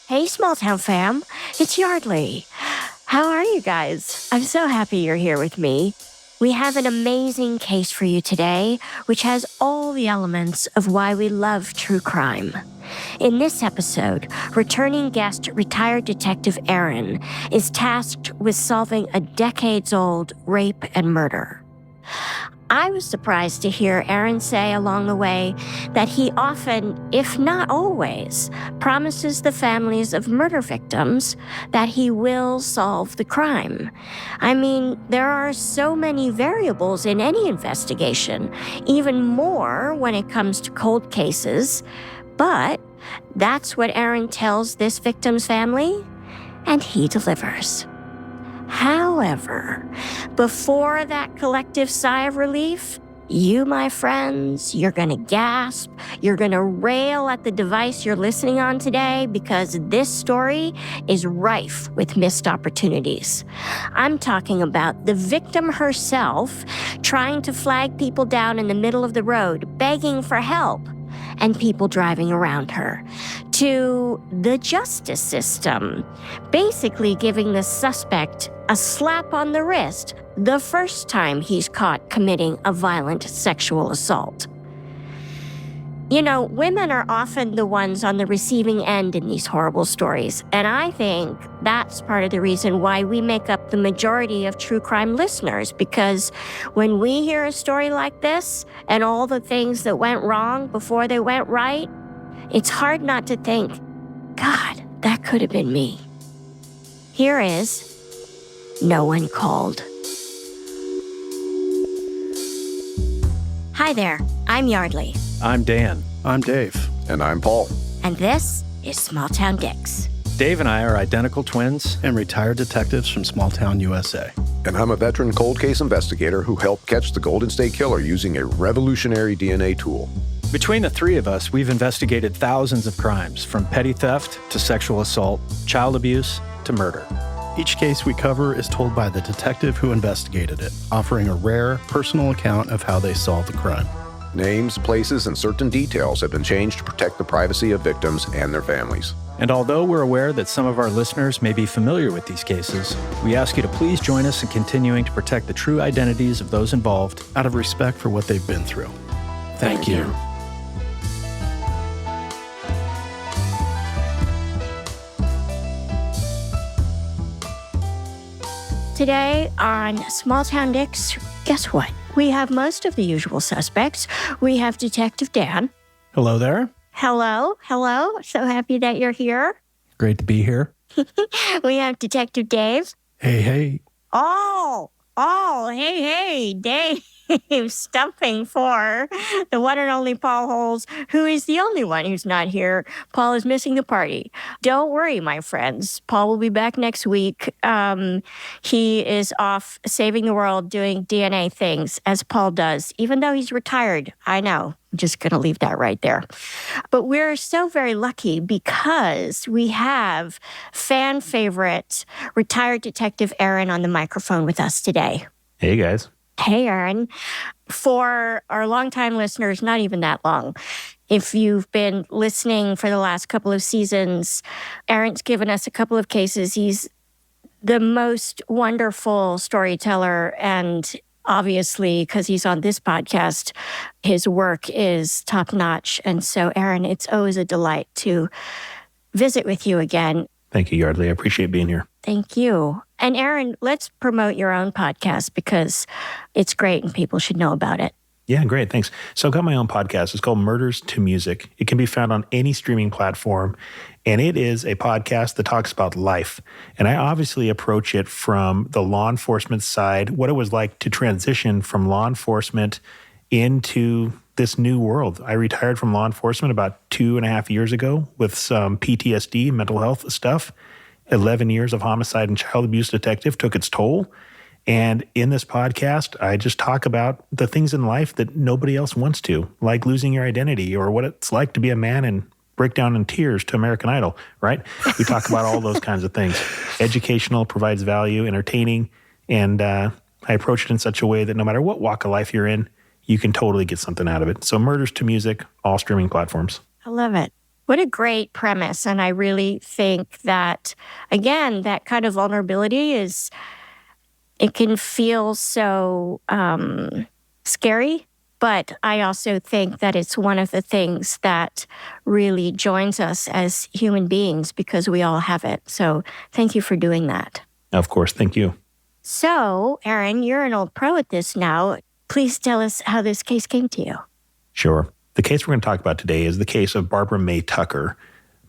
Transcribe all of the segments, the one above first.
Hey, small town fam. It's Yardley. How are you guys? I'm so happy you're here with me. We have an amazing case for you today, which has all the elements of why we love true crime. In this episode, returning guest retired detective Aaron is tasked with solving a decades-old rape and murder. I was surprised to hear Aaron say along the way that he often, if not always, promises the families of murder victims that he will solve the crime. I mean, there are so many variables in any investigation, even more when it comes to cold cases, but that's what Aaron tells this victim's family, and he delivers. However, before that collective sigh of relief, you, my friends, you're going to gasp, you're going to rail at the device you're listening on today because this story is rife with missed opportunities. I'm talking about the victim herself trying to flag people down in the middle of the road, begging for help, and people driving around her, to the justice system, basically giving the suspect a slap on the wrist the first time he's caught committing a violent sexual assault. You know, women are often the ones on the receiving end in these horrible stories, and I think that's part of the reason why we make up the majority of true crime listeners, because when we hear a story like this and all the things that went wrong before they went right, it's hard not to think, God, that could have been me. Here is No One Called. Hi there, I'm Yardley. I'm Dan. I'm Dave. And I'm Paul. And this is Small Town Dicks. Dave and I are identical twins. And retired detectives from small town USA. And I'm a veteran cold case investigator who helped catch the Golden State Killer using a revolutionary DNA tool. Between the three of us, we've investigated thousands of crimes, from petty theft to sexual assault, child abuse to murder. Each case we cover is told by the detective who investigated it, offering a rare, personal account of how they solved the crime. Names, places, and certain details have been changed to protect the privacy of victims and their families. And although we're aware that some of our listeners may be familiar with these cases, we ask you to please join us in continuing to protect the true identities of those involved out of respect for what they've been through. Thank you. Today on Small Town Dicks, guess what? We have most of the usual suspects. We have Detective Dan. Hello there. Hello. So happy that you're here. Great to be here. We have Detective Dave. Hey. Oh, hey, Dave. Stumping for the one and only Paul Holes, who is the only one who's not here. Paul is missing the party. Don't worry, my friends. Paul will be back next week. He is off saving the world, doing DNA things, as Paul does, even though he's retired. I know. I'm just going to leave that right there. But we're so very lucky because we have fan favorite retired detective Aaron on the microphone with us today. Hey, guys. Hey, Aaron. For our longtime listeners, not even that long, if you've been listening for the last couple of seasons, Aaron's given us a couple of cases. He's the most wonderful storyteller, and obviously, because he's on this podcast, his work is top-notch. And so, Aaron, it's always a delight to visit with you again. Thank you, Yardley. I appreciate being here. Thank you. And Aaron, let's promote your own podcast because it's great and people should know about it. Yeah, great. Thanks. So I've got my own podcast. It's called Murders to Music. It can be found on any streaming platform. And it is a podcast that talks about life. And I obviously approach it from the law enforcement side, what it was like to transition from law enforcement into this new world. I retired from law enforcement about 2.5 years ago with some PTSD, mental health stuff. 11 years of homicide and child abuse detective took its toll. And in this podcast, I just talk about the things in life that nobody else wants to, like losing your identity or what it's like to be a man and break down in tears to American Idol, right? We talk about all those kinds of things. Educational, provides value, entertaining, and I approach it in such a way that no matter what walk of life you're in, you can totally get something out of it. So Murders to Music, all streaming platforms. I love it. What a great premise. And I really think that, again, that kind of vulnerability it can feel so scary, but I also think that it's one of the things that really joins us as human beings because we all have it. So thank you for doing that. Of course, thank you. So, Aaron, you're an old pro at this now. Please tell us how this case came to you. Sure. The case we're going to talk about today is the case of Barbara Mae Tucker.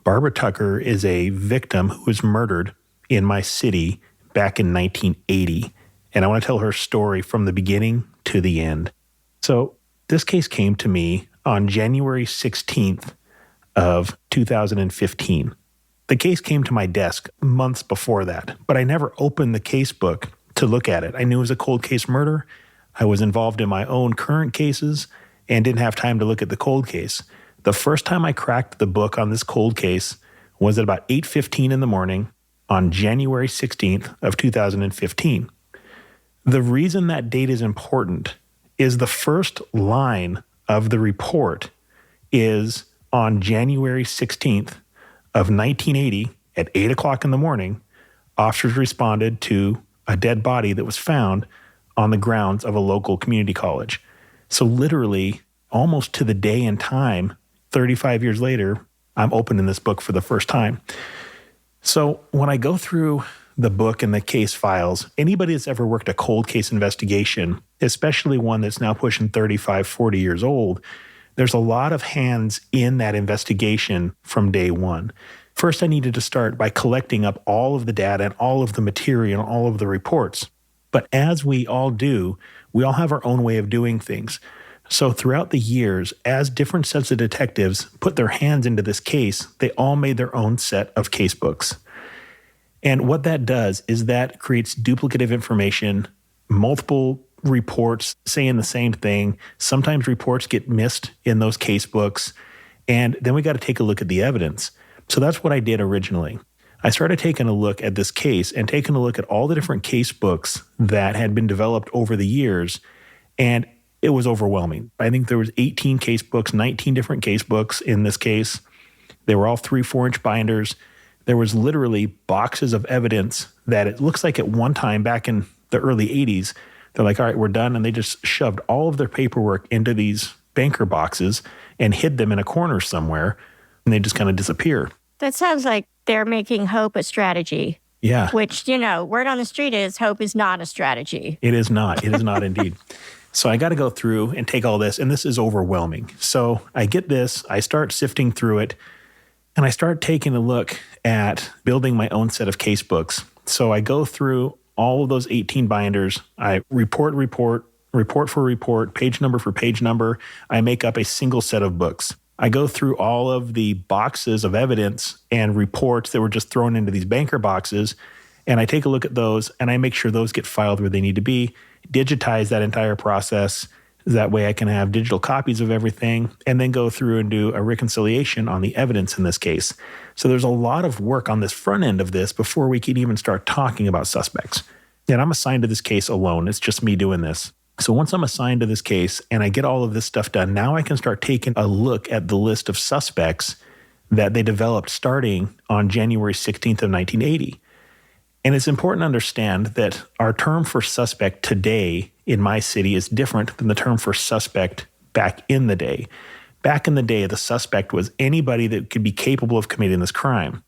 Barbara Tucker is a victim who was murdered in my city back in 1980. And I want to tell her story from the beginning to the end. So this case came to me on January 16th of 2015. The case came to my desk months before that, but I never opened the case book to look at it. I knew it was a cold case murder. I was involved in my own current cases and didn't have time to look at the cold case. The first time I cracked the book on this cold case was at about 8:15 in the morning on January 16th of 2015. The reason that date is important is the first line of the report is on January 16th of 1980 at 8 o'clock in the morning, officers responded to a dead body that was found on the grounds of a local community college. So literally, almost to the day and time, 35 years later, I'm opening this book for the first time. So when I go through the book and the case files, anybody that's ever worked a cold case investigation, especially one that's now pushing 35, 40 years old, there's a lot of hands in that investigation from day one. First, I needed to start by collecting up all of the data and all of the material and all of the reports. But as we all do, we all have our own way of doing things. So throughout the years, as different sets of detectives put their hands into this case, they all made their own set of case books. And what that does is that creates duplicative information, multiple reports saying the same thing. Sometimes reports get missed in those case books. And then we got to take a look at the evidence. So that's what I did originally. I started taking a look at this case and taking a look at all the different case books that had been developed over the years. And it was overwhelming. I think there was 18 case books, 19 different case books in this case. They were all 3-4-inch binders. There was literally boxes of evidence that it looks like at one time back in the early 80s, they're like, all right, we're done. And they just shoved all of their paperwork into these banker boxes and hid them in a corner somewhere. And they just kind of disappear. That sounds like they're making hope a strategy. Yeah. Which, word on the street is hope is not a strategy. It is not. It is not indeed. So I got to go through and take all this, and this is overwhelming. So I get this, I start sifting through it, and I start taking a look at building my own set of case books. So I go through all of those 18 binders. I report for report, page number for page number. I make up a single set of books. I go through all of the boxes of evidence and reports that were just thrown into these banker boxes, and I take a look at those, and I make sure those get filed where they need to be, digitize that entire process. That way I can have digital copies of everything, and then go through and do a reconciliation on the evidence in this case. So there's a lot of work on this front end of this before we can even start talking about suspects. And I'm assigned to this case alone. It's just me doing this. So once I'm assigned to this case and I get all of this stuff done, now I can start taking a look at the list of suspects that they developed starting on January 16th of 1980. And it's important to understand that our term for suspect today in my city is different than the term for suspect back in the day. Back in the day, the suspect was anybody that could be capable of committing this crime.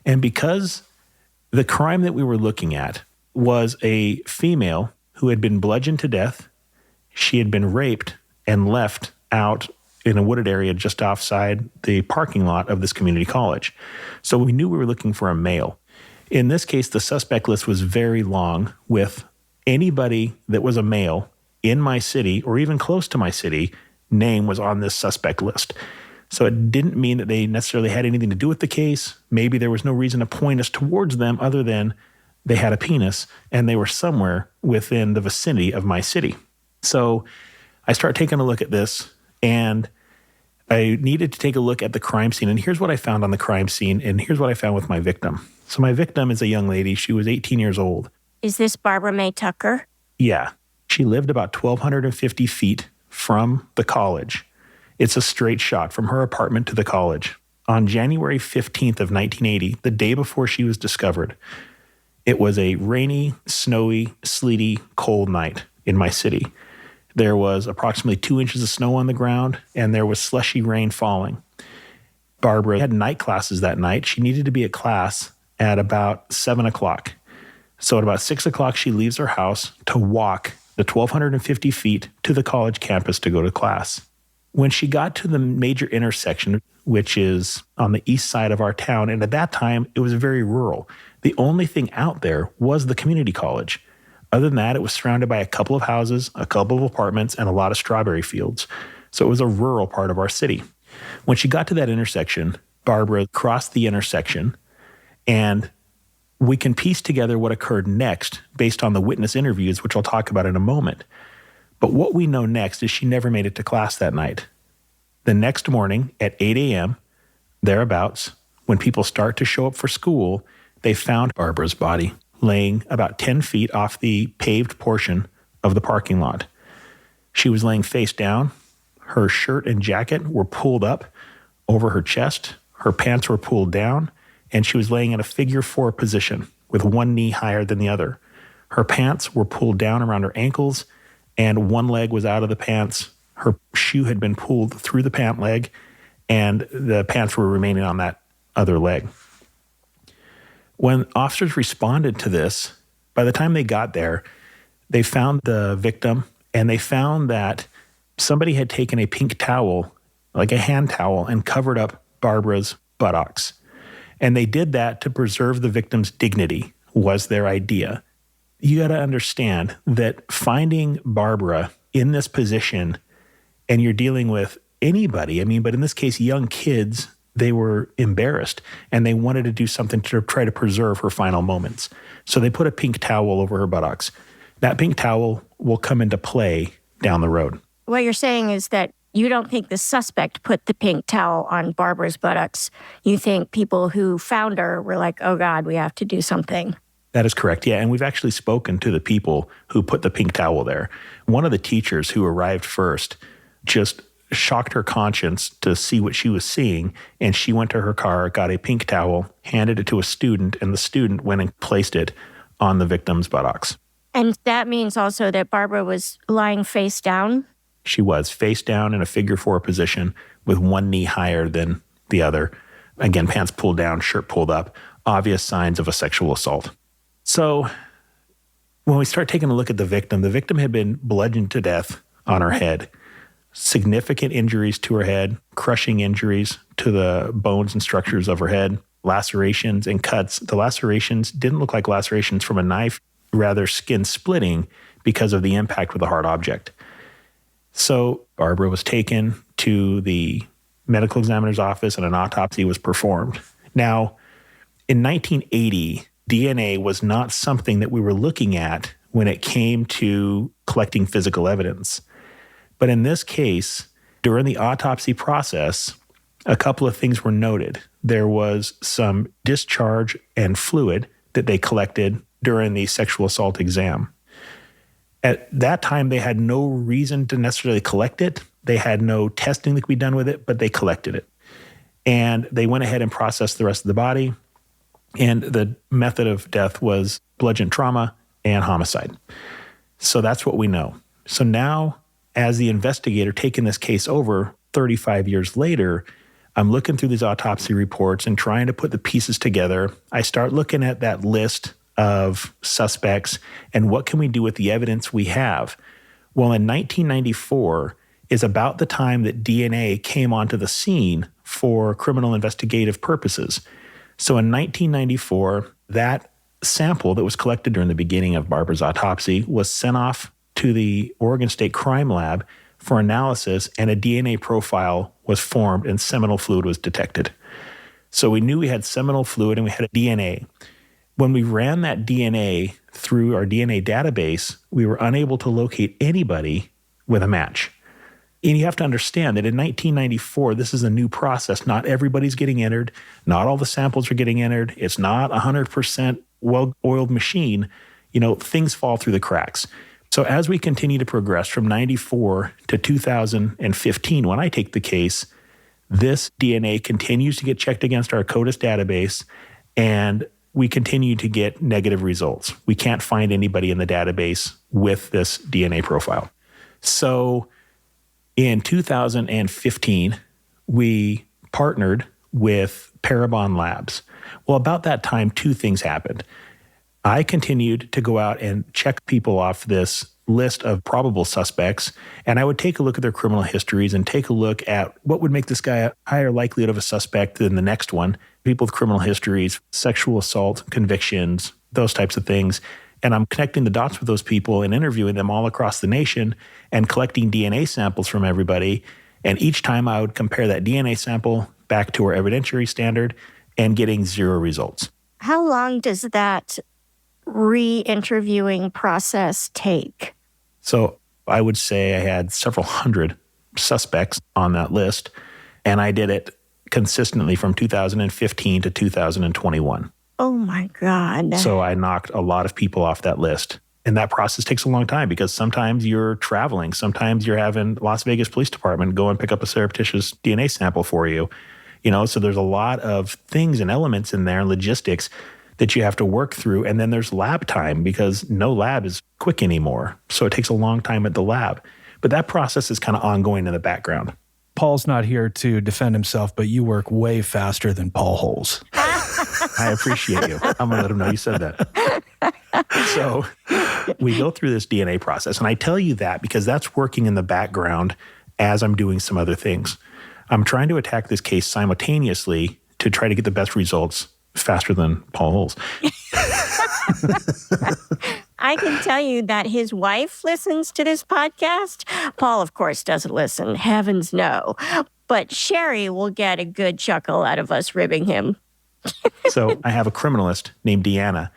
And because the crime that we were looking at was a female who had been bludgeoned to death, she had been raped and left out in a wooded area just offside the parking lot of this community college. So we knew we were looking for a male. In this case, the suspect list was very long, with anybody that was a male in my city or even close to my city, name was on this suspect list. So it didn't mean that they necessarily had anything to do with the case. Maybe there was no reason to point us towards them other than they had a penis and they were somewhere within the vicinity of my city. So I start taking a look at this, and I needed to take a look at the crime scene. And here's what I found on the crime scene, and here's what I found with my victim. So my victim is a young lady. She was 18 years old. Is this Barbara Mae Tucker? Yeah. She lived about 1,250 feet from the college. It's a straight shot from her apartment to the college on January 15th of 1980, the day before she was discovered, it was a rainy, snowy, sleety, cold night in my city. There was approximately 2 inches of snow on the ground, and there was slushy rain falling. Barbara had night classes that night. She needed to be at class at about 7 o'clock. So at about 6 o'clock, she leaves her house to walk the 1,250 feet to the college campus to go to class. When she got to the major intersection, which is on the east side of our town, and at that time, it was very rural. The only thing out there was the community college. Other than that, it was surrounded by a couple of houses, a couple of apartments, and a lot of strawberry fields. So it was a rural part of our city. When she got to that intersection, Barbara crossed the intersection, and we can piece together what occurred next based on the witness interviews, which I'll talk about in a moment. But what we know next is she never made it to class that night. The next morning at 8 a.m., thereabouts, when people start to show up for school, they found Barbara's body laying about 10 feet off the paved portion of the parking lot. She was laying face down. Her shirt and jacket were pulled up over her chest. Her pants were pulled down, and she was laying in a figure 4 position with one knee higher than the other. Her pants were pulled down around her ankles, and one leg was out of the pants. Her shoe had been pulled through the pant leg, and the pants were remaining on that other leg. When officers responded to this, by the time they got there, they found the victim, and they found that somebody had taken a pink towel, like a hand towel, and covered up Barbara's buttocks. And they did that to preserve the victim's dignity, was their idea. You got to understand that finding Barbara in this position, and you're dealing with anybody, but in this case, young kids, they were embarrassed, and they wanted to do something to try to preserve her final moments. So they put a pink towel over her buttocks. That pink towel will come into play down the road. What you're saying is that you don't think the suspect put the pink towel on Barbara's buttocks. You think people who found her were like, oh God, we have to do something. That is correct, yeah. And we've actually spoken to the people who put the pink towel there. One of the teachers who arrived first just shocked her conscience to see what she was seeing, and she went to her car, got a pink towel, handed it to a student, and the student went and placed it on the victim's buttocks. And that means also that Barbara was lying face down? She was face down in a figure 4 position with one knee higher than the other. Again, pants pulled down, shirt pulled up, obvious signs of a sexual assault. So when we start taking a look at the victim had been bludgeoned to death on her head. Significant injuries to her head, crushing injuries to the bones and structures of her head, lacerations and cuts. The lacerations didn't look like lacerations from a knife, rather skin splitting because of the impact with a hard object. So Barbara was taken to the medical examiner's office and an autopsy was performed. Now, in 1980, DNA was not something that we were looking at when it came to collecting physical evidence. But in this case, during the autopsy process, a couple of things were noted. There was some discharge and fluid that they collected during the sexual assault exam. At that time, they had no reason to necessarily collect it. They had no testing that could be done with it, but they collected it. And they went ahead and processed the rest of the body. And the method of death was bludgeon trauma and homicide. So that's what we know. So now, as the investigator taking this case over 35 years later, I'm looking through these autopsy reports and trying to put the pieces together. I start looking at that list of suspects and what can we do with the evidence we have. Well, in 1994 is about the time that DNA came onto the scene for criminal investigative purposes. So in 1994, that sample that was collected during the beginning of Barbara's autopsy was sent off to the Oregon State Crime Lab for analysis, and a DNA profile was formed and seminal fluid was detected. So we knew we had seminal fluid and we had a DNA. When we ran that DNA through our DNA database, we were unable to locate anybody with a match. And you have to understand that in 1994, this is a new process. Not everybody's getting entered. Not all the samples are getting entered. It's not 100% well-oiled machine. Things fall through the cracks. So as we continue to progress from 94 to 2015, when I take the case, This DNA continues to get checked against our CODIS database, and we continue to get negative results. We can't find anybody in the database with this DNA profile. So in 2015, we partnered with Parabon Labs. Well, about that time, two things happened. I continued to go out and check people off this list of probable suspects, and I would take a look at their criminal histories and take a look at what would make this guy a higher likelihood of a suspect than the next one. People with criminal histories, sexual assault, convictions, those types of things. And I'm connecting the dots with those people and interviewing them all across the nation and collecting DNA samples from everybody. And each time I would compare that DNA sample back to our evidentiary standard and getting zero results. How long does that re-interviewing process take? So I would say I had several hundred suspects on that list, and I did it consistently from 2015 to 2021. Oh my God. So I knocked a lot of people off that list. And that process takes a long time because sometimes you're traveling. Sometimes you're having Las Vegas Police Department go and pick up a surreptitious DNA sample for you. So there's a lot of things and elements in there, logistics, that you have to work through. And then there's lab time because no lab is quick anymore. So it takes a long time at the lab. But that process is kind of ongoing in the background. Paul's not here to defend himself, but you work way faster than Paul Holes. I appreciate you. I'm going to let him know you said that. So we go through this DNA process. And I tell you that because that's working in the background as I'm doing some other things. I'm trying to attack this case simultaneously to try to get the best results faster than Paul Holes. I can tell you that his wife listens to this podcast. Paul, of course, doesn't listen. Heavens no. But Sherry will get a good chuckle out of us ribbing him. So I have a criminalist named Deanna.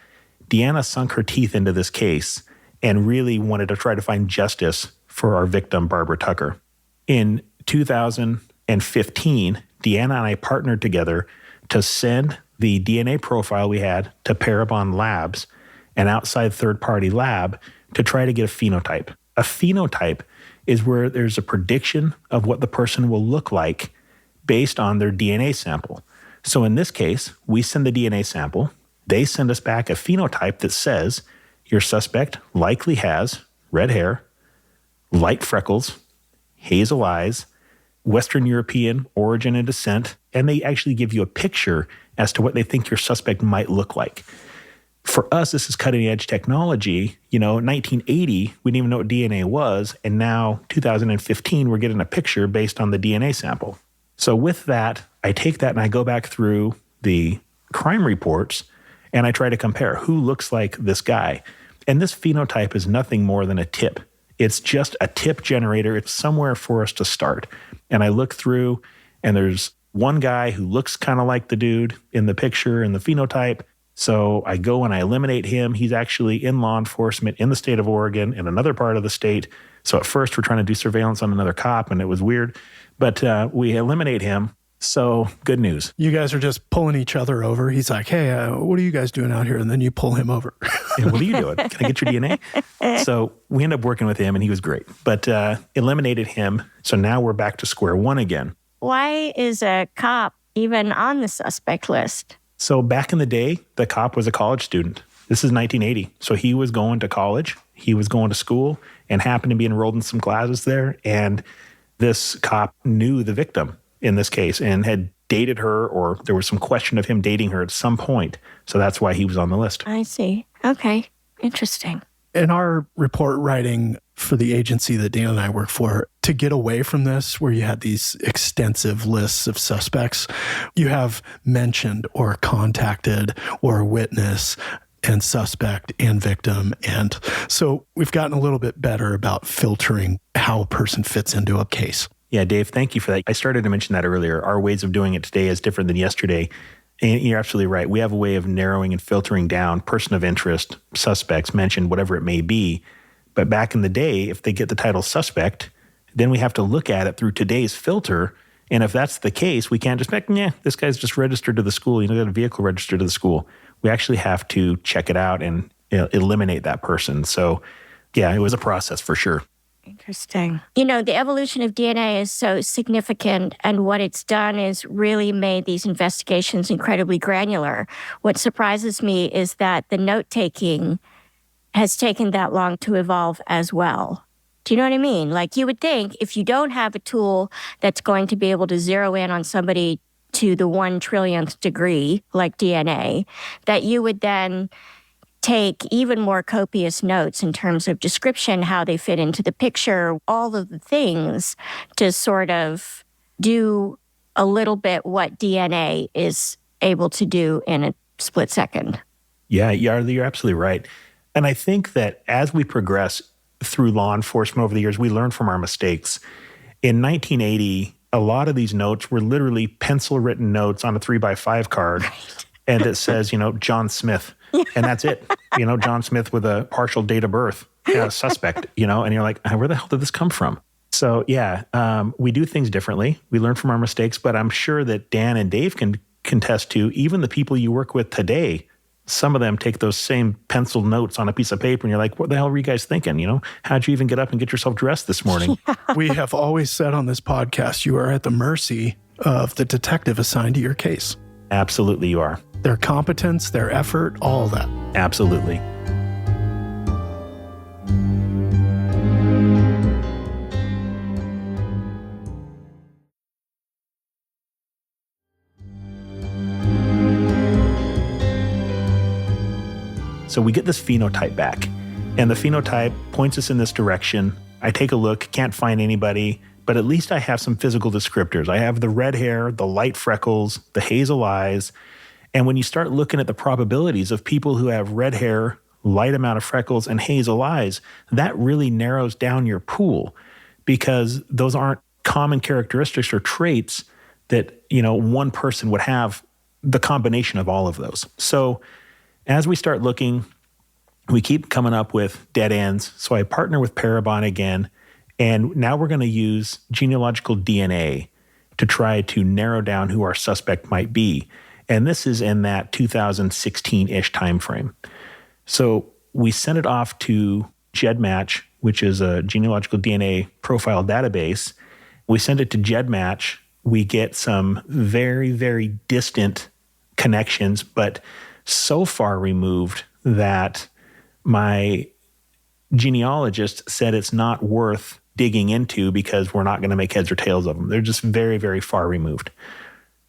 Deanna sunk her teeth into this case and really wanted to try to find justice for our victim, Barbara Tucker. In 2015, Deanna and I partnered together to send the DNA profile we had to Parabon Labs, an outside third-party lab, to try to get a phenotype. A phenotype is where there's a prediction of what the person will look like based on their DNA sample. So in this case, we send the DNA sample. They send us back a phenotype that says your suspect likely has red hair, light freckles, hazel eyes, Western European origin and descent, and they actually give you a picture as to what they think your suspect might look like. For us, this is cutting-edge technology. 1980, we didn't even know what DNA was, and now, 2015, we're getting a picture based on the DNA sample. So with that, I take that and I go back through the crime reports, and I try to compare who looks like this guy. And this phenotype is nothing more than a tip. It's just a tip generator. It's somewhere for us to start. And I look through, and there's one guy who looks kind of like the dude in the picture in the phenotype. So I go and I eliminate him. He's actually in law enforcement in the state of Oregon in another part of the state. So at first we're trying to do surveillance on another cop, and it was weird. But we eliminate him. So good news. You guys are just pulling each other over. He's like, hey, what are you guys doing out here? And then you pull him over. And what are you doing? Can I get your DNA? So we end up working with him, and he was great. But eliminated him. So now we're back to square one again. Why is a cop even on the suspect list? So back in the day, the cop was a college student. This is 1980. So he was going to college. He was going to school and happened to be enrolled in some classes there. And this cop knew the victim in this case and had dated her, or there was some question of him dating her at some point. So that's why he was on the list. I see. Okay. Interesting. In our report writing for the agency that Dan and I work for, to get away from this, where you had these extensive lists of suspects, you have mentioned or contacted or witness and suspect and victim. And so we've gotten a little bit better about filtering how a person fits into a case. Yeah, Dave, thank you for that. I started to mention that earlier. Our ways of doing it today is different than yesterday. And you're absolutely right. We have a way of narrowing and filtering down person of interest, suspects, mentioned, whatever it may be. But back in the day, if they get the title suspect, then we have to look at it through today's filter. And if that's the case, we can't just be like, this guy's just registered to the school. Got a vehicle registered to the school. We actually have to check it out and eliminate that person. So yeah, it was a process for sure. Interesting. You know, the evolution of DNA is so significant, and what it's done is really made these investigations incredibly granular. What surprises me is that the note-taking has taken that long to evolve as well. Do you know what I mean? Like, you would think if you don't have a tool that's going to be able to zero in on somebody to the 1 trillionth degree, like DNA, that you would then take even more copious notes in terms of description, how they fit into the picture, all of the things to sort of do a little bit what DNA is able to do in a split second. Yeah, you're absolutely right. And I think that as we progress through law enforcement over the years, we learn from our mistakes. In 1980, a lot of these notes were literally pencil-written notes on a 3x5 card. Right. And it says, John Smith. And that's it. John Smith with a partial date of birth, suspect, and you're like, where the hell did this come from? So, we do things differently. We learn from our mistakes, but I'm sure that Dan and Dave can contest to even the people you work with today. Some of them take those same pencil notes on a piece of paper and you're like, what the hell were you guys thinking? How'd you even get up and get yourself dressed this morning? We have always said on this podcast, you are at the mercy of the detective assigned to your case. Absolutely, you are. Their competence, their effort, all that. Absolutely. So we get this phenotype back, and the phenotype points us in this direction. I take a look, can't find anybody, but at least I have some physical descriptors. I have the red hair, the light freckles, the hazel eyes. And when you start looking at the probabilities of people who have red hair, light amount of freckles, and hazel eyes, that really narrows down your pool because those aren't common characteristics or traits that, one person would have the combination of all of those. So as we start looking, we keep coming up with dead ends. So I partner with Parabon again, and now we're going to use genealogical DNA to try to narrow down who our suspect might be. And this is in that 2016-ish timeframe. So we send it off to GEDmatch, which is a genealogical DNA profile database. We send it to GEDmatch. We get some very, very distant connections, but so far removed that my genealogist said it's not worth digging into because we're not going to make heads or tails of them. They're just very, very far removed.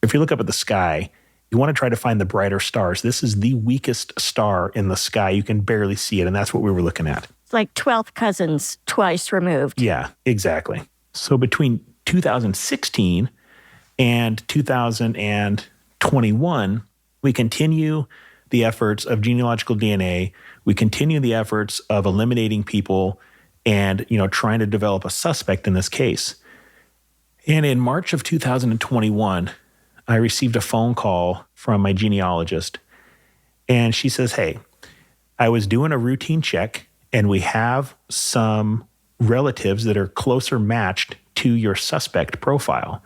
If you look up at the sky, you want to try to find the brighter stars. This is the weakest star in the sky. You can barely see it, and that's what we were looking at. It's like 12th cousins twice removed. Yeah, exactly. So between 2016 and 2021, we continue the efforts of genealogical DNA. We continue the efforts of eliminating people and, trying to develop a suspect in this case. And in March of 2021, I received a phone call from my genealogist, and she says, hey, I was doing a routine check, and we have some relatives that are closer matched to your suspect profile.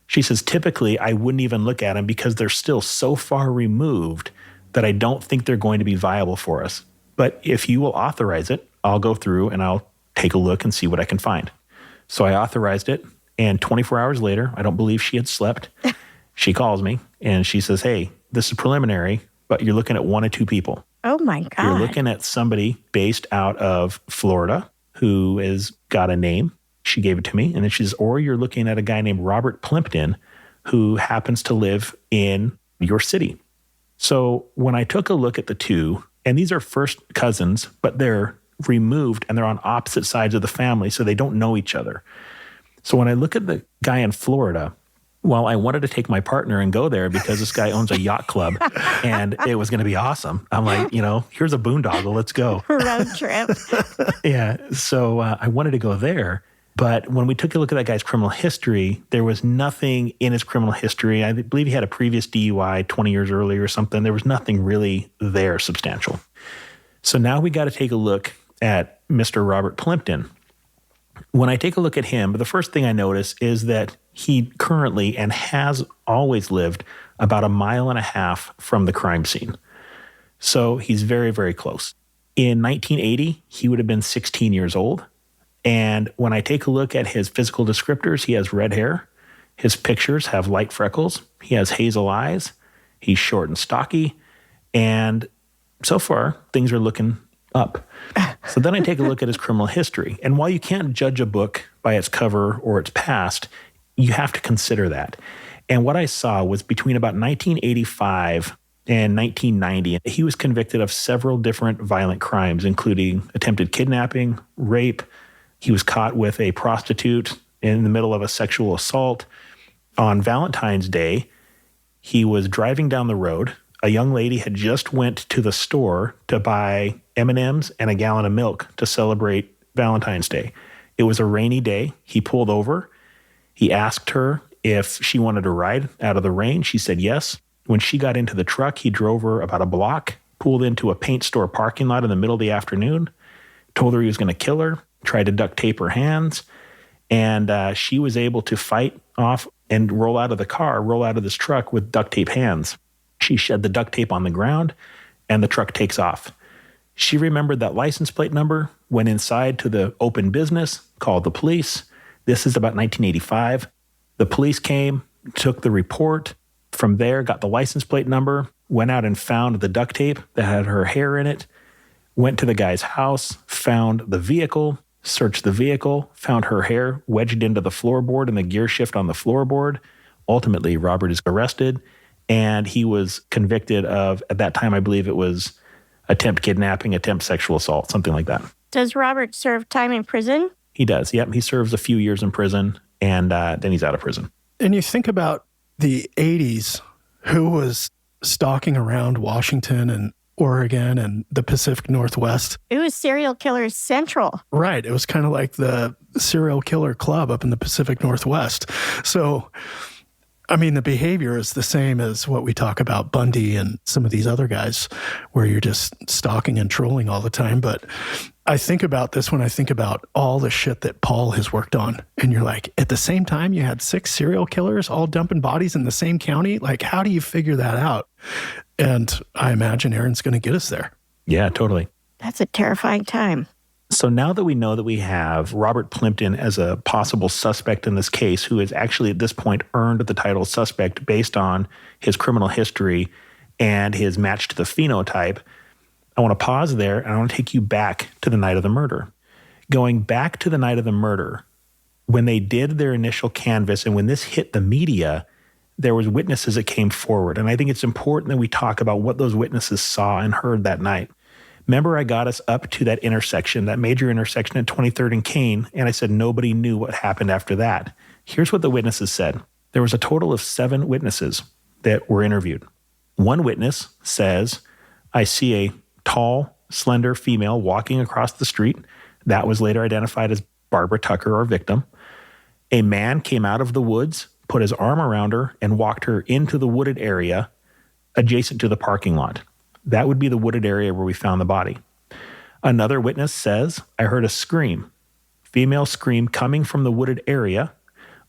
She says, typically, I wouldn't even look at them because they're still so far removed that I don't think they're going to be viable for us. But if you will authorize it, I'll go through and I'll take a look and see what I can find. So I authorized it, and 24 hours later, I don't believe she had slept. She calls me and she says, hey, this is preliminary, but you're looking at 1 of 2 people. Oh my God. You're looking at somebody based out of Florida who has got a name. She gave it to me. And then she says, or you're looking at a guy named Robert Plimpton who happens to live in your city. So when I took a look at the 2, and these are first cousins, but they're removed and they're on opposite sides of the family, so they don't know each other. So when I look at the guy in Florida, well, I wanted to take my partner and go there because this guy owns a yacht club and it was going to be awesome. I'm like, here's a boondoggle. Let's go. Road trip. Yeah. So I wanted to go there. But when we took a look at that guy's criminal history, there was nothing in his criminal history. I believe he had a previous DUI 20 years earlier or something. There was nothing really there substantial. So now we got to take a look at Mr. Robert Plimpton. When I take a look at him, the first thing I notice is that he currently and has always lived about 1.5 miles from the crime scene. So he's very, very close. In 1980, he would have been 16 years old. And when I take a look at his physical descriptors, he has red hair. His pictures have light freckles. He has hazel eyes. He's short and stocky. And so far, things are looking up. So then I take a look at his criminal history. And while you can't judge a book by its cover or its past, you have to consider that. And what I saw was between about 1985 and 1990, he was convicted of several different violent crimes, including attempted kidnapping, rape. He was caught with a prostitute in the middle of a sexual assault. On Valentine's Day, he was driving down the road. A young lady had just went to the store to buy M&Ms and a gallon of milk to celebrate Valentine's Day. It was a rainy day. He pulled over. He asked her if she wanted to ride out of the rain. She said yes. When she got into the truck, he drove her about a block, pulled into a paint store parking lot in the middle of the afternoon, told her he was going to kill her, tried to duct tape her hands, and she was able to fight off and roll out of this truck with duct tape hands. She shed the duct tape on the ground, and the truck takes off. She remembered that license plate number, went inside to the open business, called the police. This is about 1985. The police came, took the report. From there, got the license plate number, went out and found the duct tape that had her hair in it, went to the guy's house, found the vehicle, searched the vehicle, found her hair wedged into the floorboard and the gear shift on the floorboard. Ultimately, Robert is arrested, and he was convicted of, at that time, I believe it was attempt kidnapping, attempt sexual assault, something like that. Does Robert serve time in prison? He does, yep. He serves a few years in prison, and then he's out of prison. And you think about the 80s, who was stalking around Washington and Oregon and the Pacific Northwest. It was serial killers central. Right. It was kind of like the serial killer club up in the Pacific Northwest. So, I mean, the behavior is the same as what we talk about Bundy and some of these other guys, where you're just stalking and trolling all the time. But I think about this when I think about all the shit that Paul has worked on. And you're like, at the same time, you had 6 serial killers all dumping bodies in the same county. Like, how do you figure that out? And I imagine Aaron's going to get us there. Yeah, totally. That's a terrifying time. So now that we know that we have Robert Plimpton as a possible suspect in this case, who has actually at this point earned the title suspect based on his criminal history and his match to the phenotype, I want to pause there and I want to take you back to the night of the murder. Going back to the night of the murder, when they did their initial canvass and when this hit the media, there was witnesses that came forward. And I think it's important that we talk about what those witnesses saw and heard that night. Remember, I got us up to that intersection, that major intersection at 23rd and Kane, and I said nobody knew what happened after that. Here's what the witnesses said. There was a total of 7 witnesses that were interviewed. One witness says, I see a tall, slender female walking across the street. That was later identified as Barbara Tucker, our victim. A man came out of the woods, put his arm around her, and walked her into the wooded area adjacent to the parking lot. That would be the wooded area where we found the body. Another witness says, I heard a scream, female scream coming from the wooded area.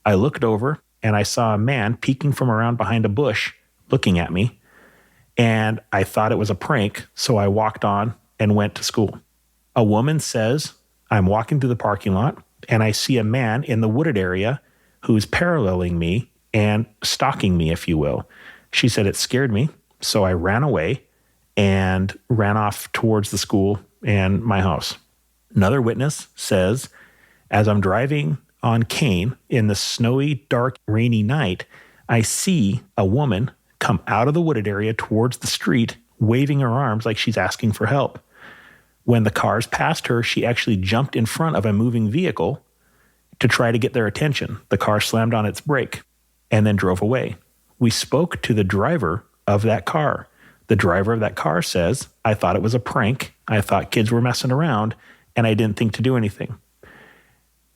I looked over and I saw a man peeking from around behind a bush looking at me. And I thought it was a prank, so I walked on and went to school. A woman says, I'm walking through the parking lot and I see a man in the wooded area who's paralleling me and stalking me, if you will. She said it scared me, so I ran away and ran off towards the school and my house. Another witness says, as I'm driving on Kane in the snowy, dark, rainy night, I see a woman come out of the wooded area towards the street, waving her arms like she's asking for help. When the cars passed her, she actually jumped in front of a moving vehicle to try to get their attention. The car slammed on its brake and then drove away. We spoke to the driver of that car. The driver of that car says, I thought it was a prank. I thought kids were messing around, and I didn't think to do anything.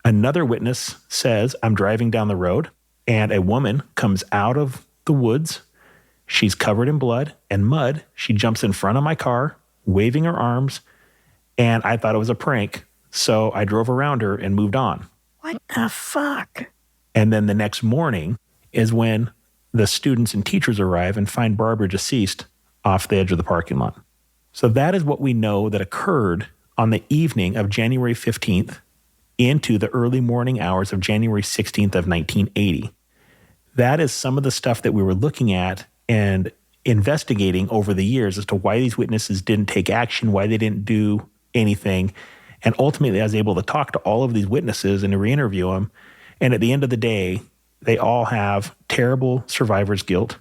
Another witness says, I'm driving down the road, and a woman comes out of the woods. She's covered in blood and mud. She jumps in front of my car, waving her arms, and I thought it was a prank, so I drove around her and moved on. What the fuck? And then the next morning is when the students and teachers arrive and find Barbara deceased off the edge of the parking lot. So that is what we know that occurred on the evening of January 15th, into the early morning hours of January 16th of 1980. That is some of the stuff that we were looking at and investigating over the years as to why these witnesses didn't take action, why they didn't do anything. And ultimately, I was able to talk to all of these witnesses and to re-interview them. And at the end of the day, they all have terrible survivor's guilt.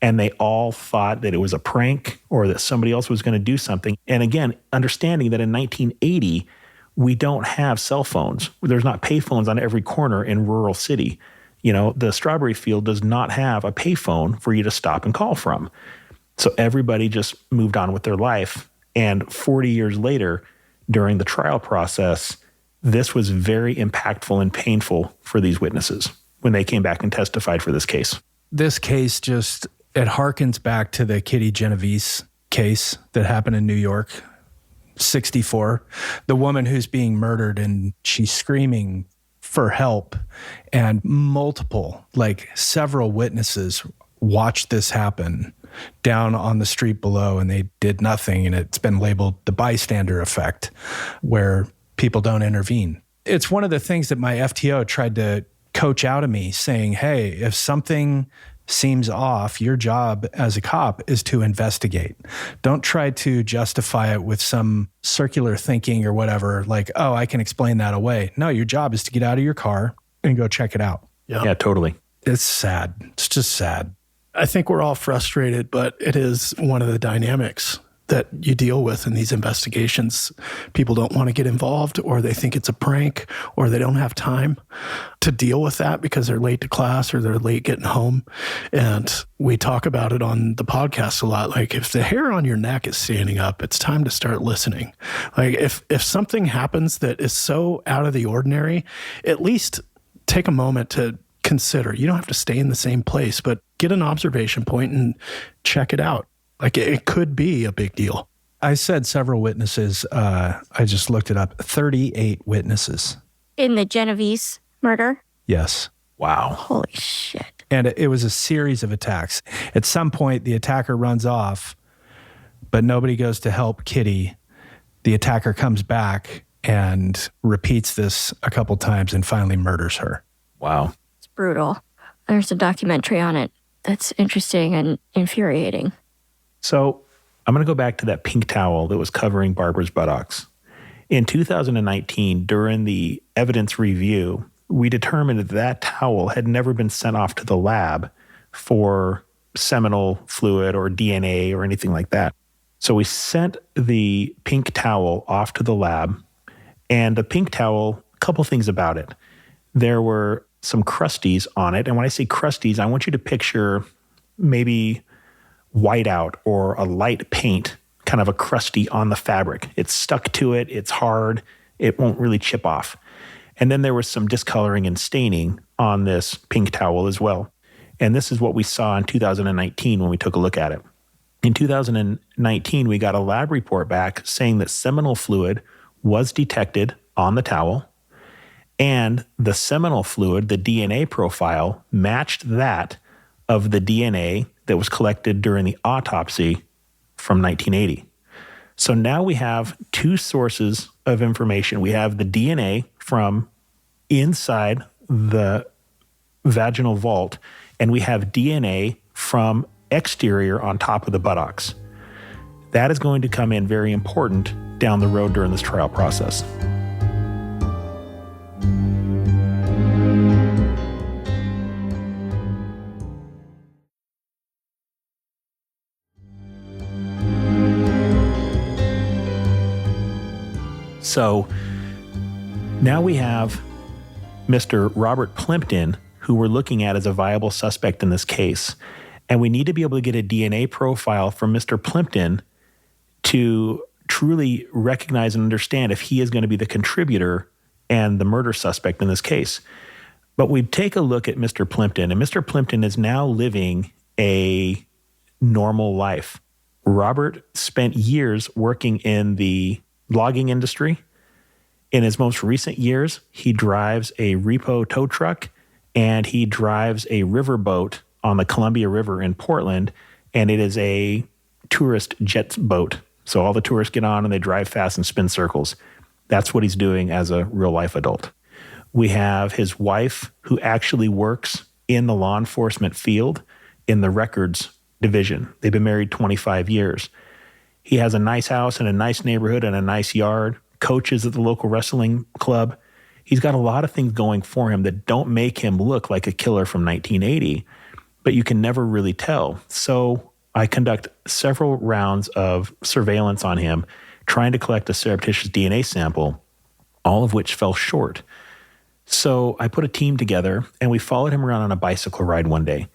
And they all thought that it was a prank or that somebody else was going to do something. And again, understanding that in 1980, we don't have cell phones. There's not payphones on every corner in rural city. You know, the strawberry field does not have a payphone for you to stop and call from. So everybody just moved on with their life. And 40 years later, during the trial process, this was very impactful and painful for these witnesses when they came back and testified for this case. This case it harkens back to the Kitty Genovese case that happened in New York, 64. The woman who's being murdered and she's screaming for help, and several witnesses watched this happen down on the street below, and they did nothing. And it's been labeled the bystander effect, where people don't intervene. It's one of the things that my FTO tried to coach out of me, saying, hey, if something seems off, your job as a cop is to investigate. Don't try to justify it with some circular thinking or whatever, like, oh, I can explain that away. No, your job is to get out of your car and go check it out. Yeah, totally. It's sad. It's just sad. I think we're all frustrated, but it is one of the dynamics that you deal with in these investigations. People don't want to get involved, or they think it's a prank, or they don't have time to deal with that because they're late to class or they're late getting home. And we talk about it on the podcast a lot. Like, if the hair on your neck is standing up, it's time to start listening. Like, if something happens that is so out of the ordinary, at least take a moment to consider. You don't have to stay in the same place, but get an observation point and check it out. Like, it could be a big deal. I said several witnesses. I just looked it up. 38 witnesses. In the Genovese murder? Yes. Wow. Holy shit. And it was a series of attacks. At some point, the attacker runs off, but nobody goes to help Kitty. The attacker comes back and repeats this a couple times and finally murders her. Wow. It's brutal. There's a documentary on it that's interesting and infuriating. So I'm going to go back to that pink towel that was covering Barbara's buttocks. In 2019, during the evidence review, we determined that that towel had never been sent off to the lab for seminal fluid or DNA or anything like that. So we sent the pink towel off to the lab, and the pink towel, a couple things about it. There were some crusties on it. And when I say crusties, I want you to picture maybe whiteout or a light paint, kind of a crusty on the fabric. It's stuck to it. It's hard. It won't really chip off. And then there was some discoloring and staining on this pink towel as well. And this is what we saw in 2019 when we took a look at it. In 2019, we got a lab report back saying that seminal fluid was detected on the towel, and the seminal fluid, the DNA profile, matched that of the DNA that was collected during the autopsy from 1980. So now we have two sources of information. We have the DNA from inside the vaginal vault, and we have DNA from exterior on top of the buttocks. That is going to come in very important down the road during this trial process. So now we have Mr. Robert Plimpton, who we're looking at as a viable suspect in this case. And we need to be able to get a DNA profile from Mr. Plimpton to truly recognize and understand if he is going to be the contributor and the murder suspect in this case. But we take a look at Mr. Plimpton, and Mr. Plimpton is now living a normal life. Robert spent years working in the logging industry. In his most recent years, he drives a repo tow truck, and he drives a riverboat on the Columbia River in Portland, and it is a tourist jet boat. So all the tourists get on and they drive fast and spin circles. That's what he's doing as a real life adult. We have his wife who actually works in the law enforcement field in the records division. They've been married 25 years. He has a nice house and a nice neighborhood and a nice yard, coaches at the local wrestling club. He's got a lot of things going for him that don't make him look like a killer from 1980, but you can never really tell. So I conduct several rounds of surveillance on him, trying to collect a surreptitious DNA sample, all of which fell short. So I put a team together and we followed him around on a bicycle ride one day.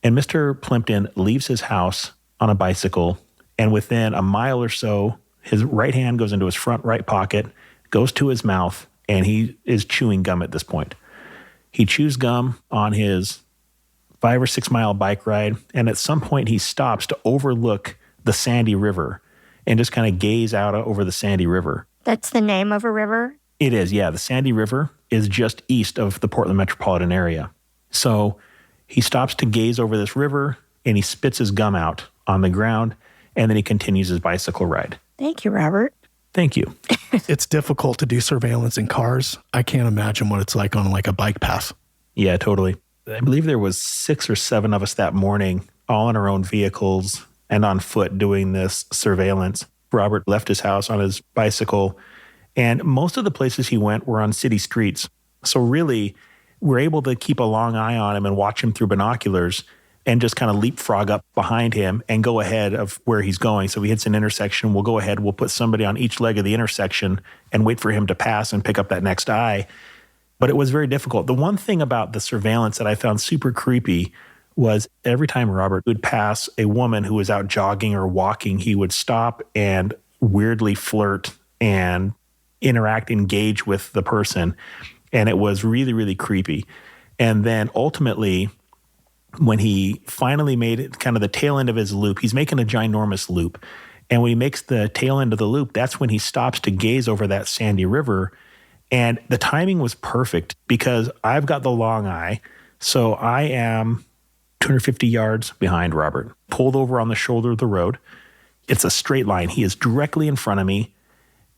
And Mr. Plimpton leaves his house on a bicycle, and within a mile or so, his right hand goes into his front right pocket, goes to his mouth, and he is chewing gum at this point. He chews gum on his 5 or 6 mile bike ride, and at some point he stops to overlook the Sandy River and just kind of gaze out over the Sandy River. That's the name of a river? It is, yeah. The Sandy River is just east of the Portland metropolitan area. So he stops to gaze over this river, and he spits his gum out on the ground, and then he continues his bicycle ride. Thank you, Robert. Thank you. It's difficult to do surveillance in cars. I can't imagine what it's like on like a bike path. Yeah, totally. I believe there was 6 or 7 of us that morning, all in our own vehicles and on foot doing this surveillance. Robert left his house on his bicycle, and most of the places he went were on city streets. So really, we're able to keep a long eye on him and watch him through binoculars and just kind of leapfrog up behind him and go ahead of where he's going. So if he hits an intersection, we'll go ahead, we'll put somebody on each leg of the intersection and wait for him to pass and pick up that next eye. But it was very difficult. The one thing about the surveillance that I found super creepy was every time Robert would pass a woman who was out jogging or walking, he would stop and weirdly flirt and interact, engage with the person. And it was really, really creepy. And then ultimately, when he finally made it kind of the tail end of his loop, he's making a ginormous loop. And when he makes the tail end of the loop, that's when he stops to gaze over that Sandy River. And the timing was perfect because I've got the long eye. So I am 250 yards behind Robert, pulled over on the shoulder of the road. It's a straight line. He is directly in front of me,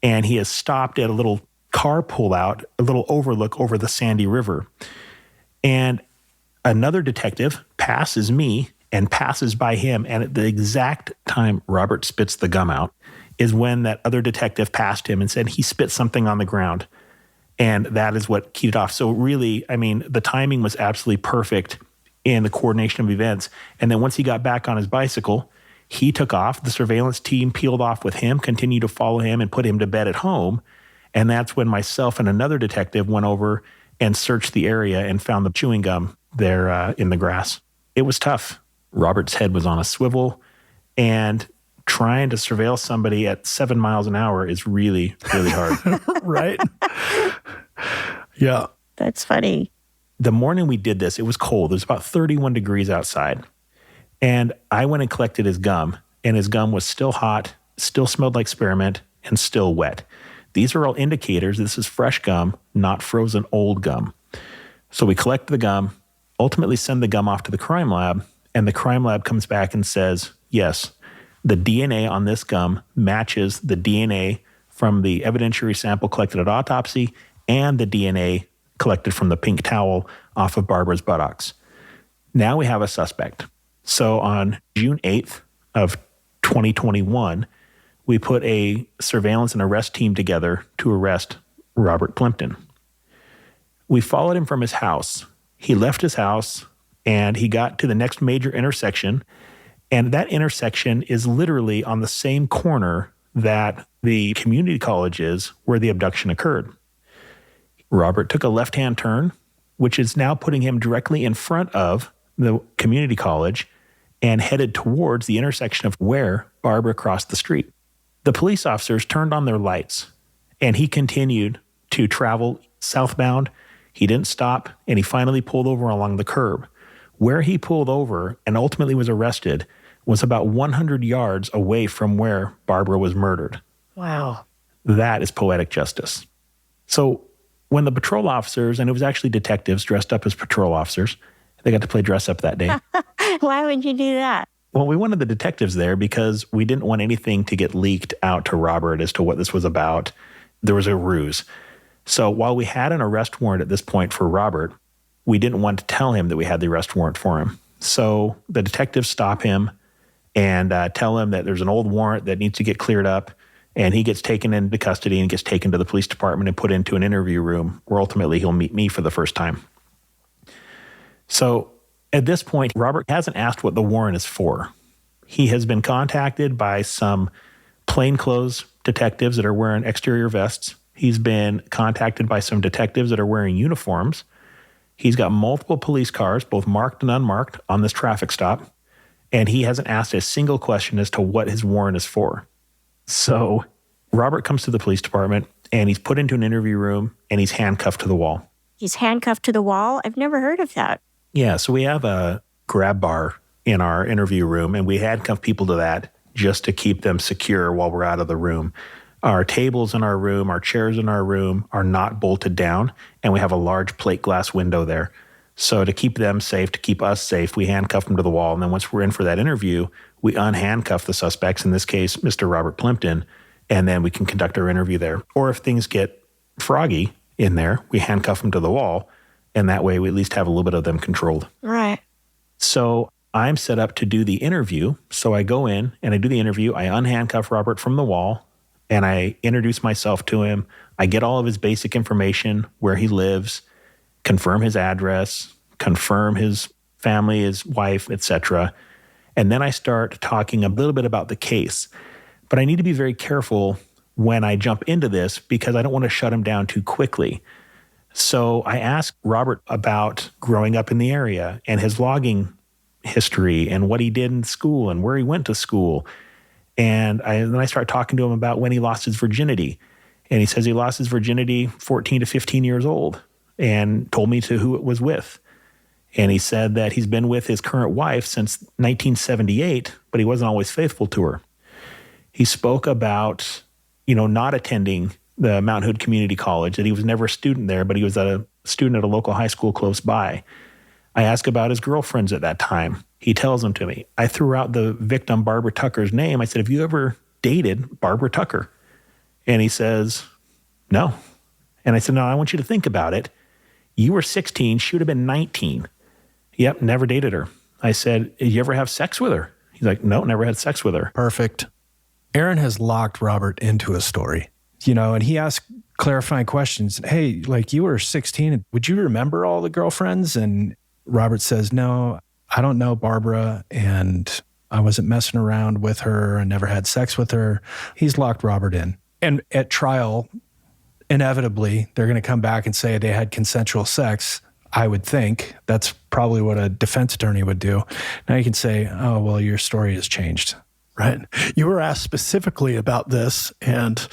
and he has stopped at a little car pullout, a little overlook over the Sandy River. And another detective passes me and passes by him. And at the exact time Robert spits the gum out is when that other detective passed him and said he spit something on the ground. And that is what keyed it off. So really, I mean, the timing was absolutely perfect in the coordination of events. And then once he got back on his bicycle, he took off. The surveillance team peeled off with him, continued to follow him, and put him to bed at home. And that's when myself and another detective went over and searched the area and found the chewing gum there in the grass. It was tough. Robert's head was on a swivel, and trying to surveil somebody at 7 miles an hour is really, really hard. Right? Yeah. That's funny. The morning we did this, it was cold. It was about 31 degrees outside. And I went and collected his gum, and his gum was still hot, still smelled like spearmint, and still wet. These are all indicators this is fresh gum, not frozen old gum. So we collect the gum, ultimately send the gum off to the crime lab, and the crime lab comes back and says, yes, the DNA on this gum matches the DNA from the evidentiary sample collected at autopsy and the DNA collected from the pink towel off of Barbara's buttocks. Now we have a suspect. So on June 8th of 2021, we put a surveillance and arrest team together to arrest Robert Plimpton. We followed him from his house. He left his house and he got to the next major intersection. And that intersection is literally on the same corner that the community college is where the abduction occurred. Robert took a left-hand turn, which is now putting him directly in front of the community college and headed towards the intersection of where Barbara crossed the street. The police officers turned on their lights, and he continued to travel southbound. He didn't stop, and he finally pulled over along the curb. Where he pulled over and ultimately was arrested was about 100 yards away from where Barbara was murdered. Wow. That is poetic justice. So when the patrol officers, and it was actually detectives dressed up as patrol officers, they got to play dress up that day. Why would you do that? Well, we wanted the detectives there because we didn't want anything to get leaked out to Robert as to what this was about. there was a ruse. So while we had an arrest warrant at this point for Robert, we didn't want to tell him that we had the arrest warrant for him. So the detectives stop him and tell him that there's an old warrant that needs to get cleared up, and he gets taken into custody and gets taken to the police department and put into an interview room where ultimately he'll meet me for the first time. So at this point, Robert hasn't asked what the warrant is for. He has been contacted by some plainclothes detectives that are wearing exterior vests. He's been contacted by some detectives that are wearing uniforms. He's got multiple police cars, both marked and unmarked, on this traffic stop. And he hasn't asked a single question as to what his warrant is for. So Robert comes to the police department and he's put into an interview room and he's handcuffed to the wall. He's handcuffed to the wall? I've never heard of that. Yeah, so we have a grab bar in our interview room and we handcuff people to that just to keep them secure while we're out of the room. Our tables in our room, our chairs in our room are not bolted down, and we have a large plate glass window there. So to keep them safe, to keep us safe, we handcuff them to the wall. And then once we're in for that interview, we unhandcuff the suspects, in this case, Mr. Robert Plimpton, and then we can conduct our interview there. Or if things get froggy in there, we handcuff them to the wall, and that way we at least have a little bit of them controlled. Right. So I'm set up to do the interview. So I go in and I do the interview. I unhandcuff Robert from the wall and I introduce myself to him. I get all of his basic information, where he lives, confirm his address, confirm his family, his wife, etc. And then I start talking a little bit about the case. But I need to be very careful when I jump into this because I don't want to shut him down too quickly. So I asked Robert about growing up in the area and his logging history and what he did in school and where he went to school. And then I start talking to him about when he lost his virginity. And he says he lost his virginity 14 to 15 years old and told me to who it was with. And he said that he's been with his current wife since 1978, but he wasn't always faithful to her. He spoke about, not attending the Mount Hood Community College, that he was never a student there, but he was a student at a local high school close by. I asked about his girlfriends at that time. He tells them to me. I threw out the victim, Barbara Tucker's name. I said, have you ever dated Barbara Tucker? And he says, no. And I said, no, I want you to think about it. You were 16. She would have been 19. Yep, never dated her. I said, did you ever have sex with her? He's like, no, never had sex with her. Perfect. Aaron has locked Robert into a story, and he asked clarifying questions. Hey, you were 16. Would you remember all the girlfriends? And Robert says, no, I don't know Barbara, and I wasn't messing around with her. I never had sex with her. He's locked Robert in. And at trial, inevitably, they're going to come back and say they had consensual sex. I would think that's probably what a defense attorney would do. Now you can say, oh, well, your story has changed. Right. You were asked specifically about this, and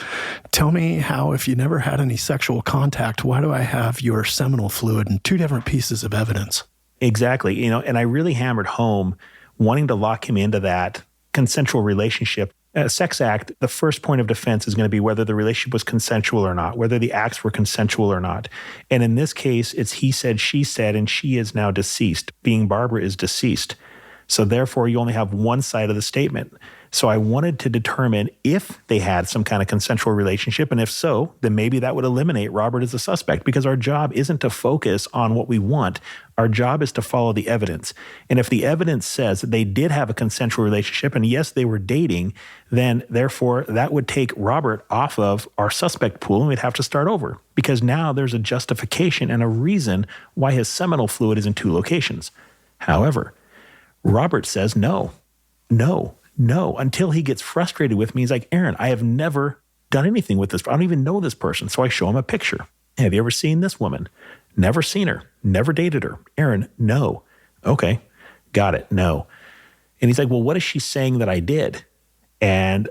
tell me how, if you never had any sexual contact, why do I have your seminal fluid and two different pieces of evidence? Exactly. And I really hammered home wanting to lock him into that consensual relationship. A sex act, the first point of defense is going to be whether the relationship was consensual or not, whether the acts were consensual or not. And in this case, it's he said, she said, and she is now deceased, being Barbara is deceased. So therefore, you only have one side of the statement. So I wanted to determine if they had some kind of consensual relationship, and if so, then maybe that would eliminate Robert as a suspect, because our job isn't to focus on what we want. Our job is to follow the evidence. And if the evidence says that they did have a consensual relationship, and yes, they were dating, then therefore that would take Robert off of our suspect pool, and we'd have to start over, because now there's a justification and a reason why his seminal fluid is in two locations. However, Robert says no, until he gets frustrated with me. He's like, Aaron, I have never done anything with this. I don't even know this person. So I show him a picture. Have you ever seen this woman? Never seen her. Never dated her. Aaron, no. Okay, got it. No. And he's like, well, what is she saying that I did? And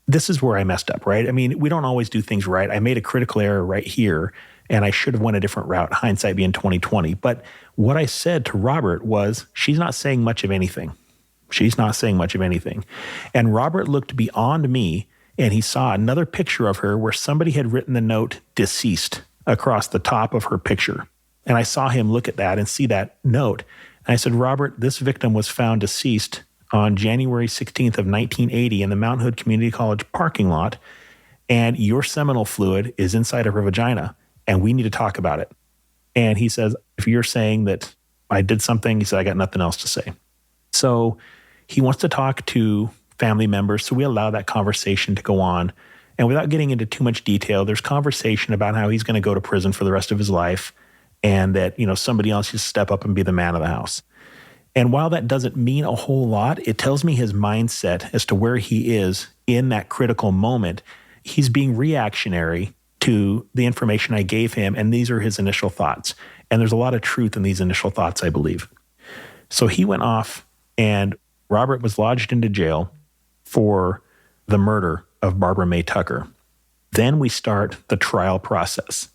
this is where I messed up, right? I mean, we don't always do things right. I made a critical error right here, and I should have went a different route, hindsight being 20/20. But what I said to Robert was, she's not saying much of anything. She's not saying much of anything. And Robert looked beyond me, and he saw another picture of her where somebody had written the note deceased across the top of her picture. And I saw him look at that and see that note. And I said, Robert, this victim was found deceased on January 16th of 1980 in the Mount Hood Community College parking lot. and your seminal fluid is inside of her vagina, and we need to talk about it. And he says, if you're saying that I did something, he said, I got nothing else to say. So he wants to talk to family members. So we allow that conversation to go on. And without getting into too much detail, there's conversation about how he's going to go to prison for the rest of his life and that, somebody else should step up and be the man of the house. And while that doesn't mean a whole lot, it tells me his mindset as to where he is in that critical moment. He's being reactionary to the information I gave him, and these are his initial thoughts. And there's a lot of truth in these initial thoughts, I believe. So he went off, and Robert was lodged into jail for the murder of Barbara Mae Tucker. Then we start the trial process.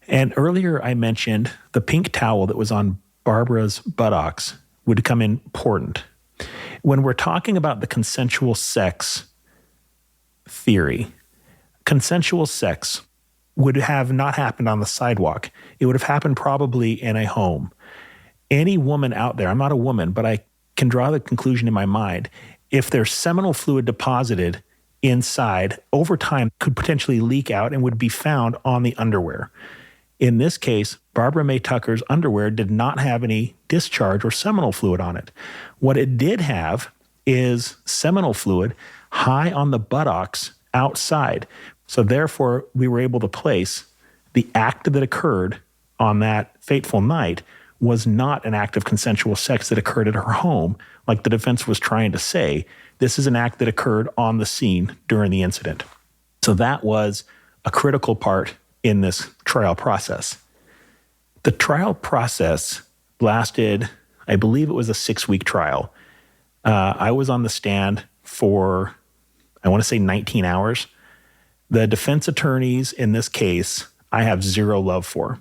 And earlier I mentioned the pink towel that was on Barbara's buttocks would become important. When we're talking about the consensual sex theory, consensual sex would have not happened on the sidewalk. It would have happened probably in a home. Any woman out there, I'm not a woman, but I can draw the conclusion in my mind, if there's seminal fluid deposited inside, over time could potentially leak out and would be found on the underwear. In this case, Barbara Mae Tucker's underwear did not have any discharge or seminal fluid on it. What it did have is seminal fluid high on the buttocks outside. So therefore, we were able to place the act that occurred on that fateful night was not an act of consensual sex that occurred at her home, like the defense was trying to say. This is an act that occurred on the scene during the incident. So that was a critical part in this trial process. The trial process lasted, I believe it was a 6-week trial. I was on the stand for, I want to say 19 hours. The defense attorneys in this case, I have zero love for.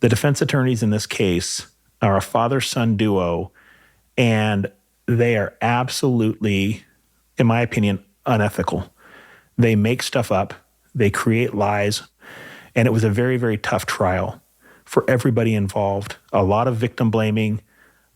The defense attorneys in this case are a father-son duo, and they are absolutely, in my opinion, unethical. They make stuff up. They create lies. And it was a very, very tough trial for everybody involved. A lot of victim blaming,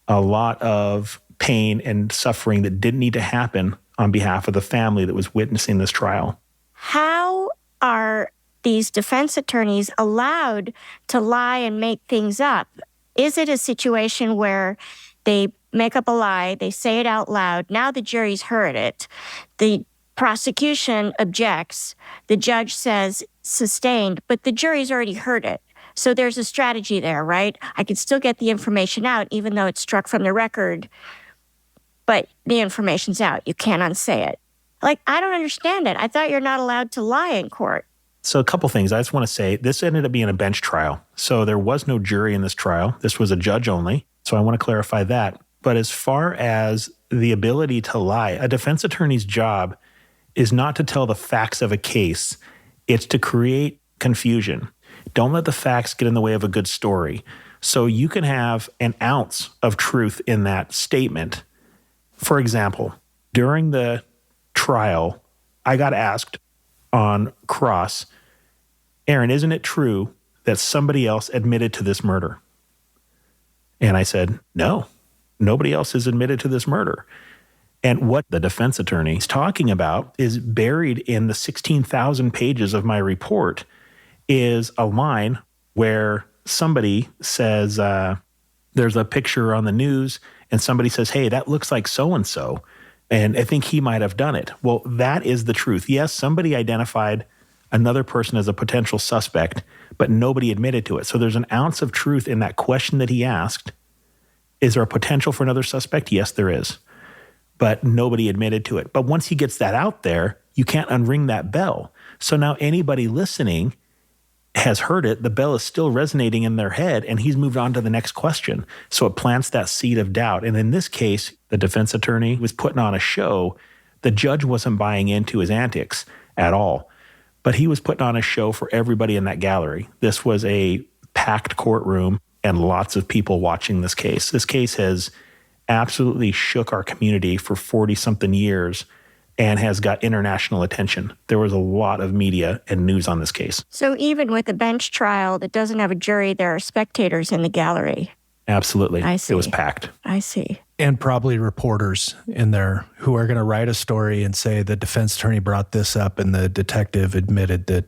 a lot of pain and suffering that didn't need to happen on behalf of the family that was witnessing this trial. How are these defense attorneys allowed to lie and make things up? Is it a situation where they make up a lie, they say it out loud, now the jury's heard it, the prosecution objects, the judge says sustained, but the jury's already heard it. So there's a strategy there, right? I can still get the information out even though it's struck from the record, but the information's out. You can't unsay it. I don't understand it. I thought you're not allowed to lie in court. So a couple things. I just want to say this ended up being a bench trial. So there was no jury in this trial. This was a judge only. So I want to clarify that. But as far as the ability to lie, a defense attorney's job is not to tell the facts of a case. It's to create confusion. Don't let the facts get in the way of a good story. So you can have an ounce of truth in that statement. For example, during the trial, I got asked on cross, Aaron, isn't it true that somebody else admitted to this murder? And I said, no, nobody else has admitted to this murder. And what the defense attorney is talking about is buried in the 16,000 pages of my report is a line where somebody says, there's a picture on the news and somebody says, hey, that looks like so-and-so. And I think he might have done it. Well, that is the truth. Yes, somebody identified another person as a potential suspect, but nobody admitted to it. So there's an ounce of truth in that question that he asked. Is there a potential for another suspect? Yes, there is. But nobody admitted to it. But once he gets that out there, you can't unring that bell. So now anybody listening has heard it. The bell is still resonating in their head, and he's moved on to the next question. So it plants that seed of doubt. And in this case, the defense attorney was putting on a show. The judge wasn't buying into his antics at all, but he was putting on a show for everybody in that gallery. This was a packed courtroom and lots of people watching this case. This case has absolutely shook our community for 40-something years and has got international attention. There was a lot of media and news on this case. So even with a bench trial that doesn't have a jury, there are spectators in the gallery. Absolutely. I see. It was packed. I see. And probably reporters in there who are going to write a story and say the defense attorney brought this up and the detective admitted that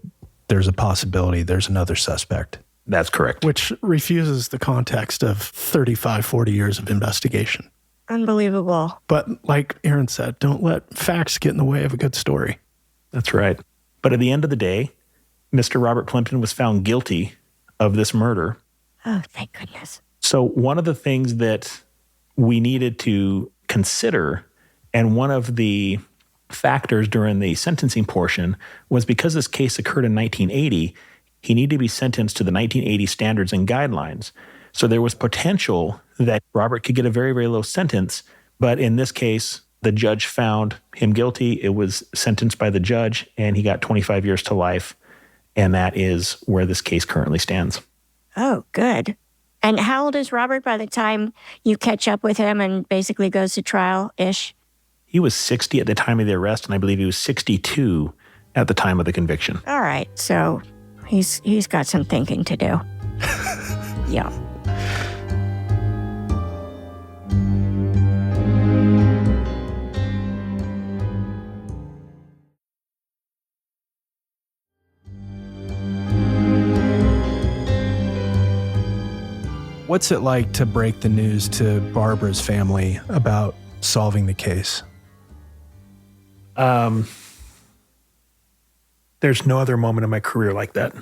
there's a possibility there's another suspect. That's correct. Which refuses the context of 35, 40 years of investigation. Unbelievable. But like Aaron said, don't let facts get in the way of a good story. That's right. But at the end of the day, Mr. Robert Plimpton was found guilty of this murder. Oh, thank goodness. So one of the things that we needed to consider, and one of the factors during the sentencing portion, was because this case occurred in 1980, he needed to be sentenced to the 1980 standards and guidelines. So there was potential that Robert could get a very, very low sentence. But in this case, the judge found him guilty. It was sentenced by the judge, and he got 25 years to life. And that is where this case currently stands. Oh, good. And how old is Robert by the time you catch up with him and basically goes to trial-ish? He was 60 at the time of the arrest, and I believe he was 62 at the time of the conviction. All right, so he's got some thinking to do. Yeah. What's it like to break the news to Barbara's family about solving the case? There's no other moment in my career like that.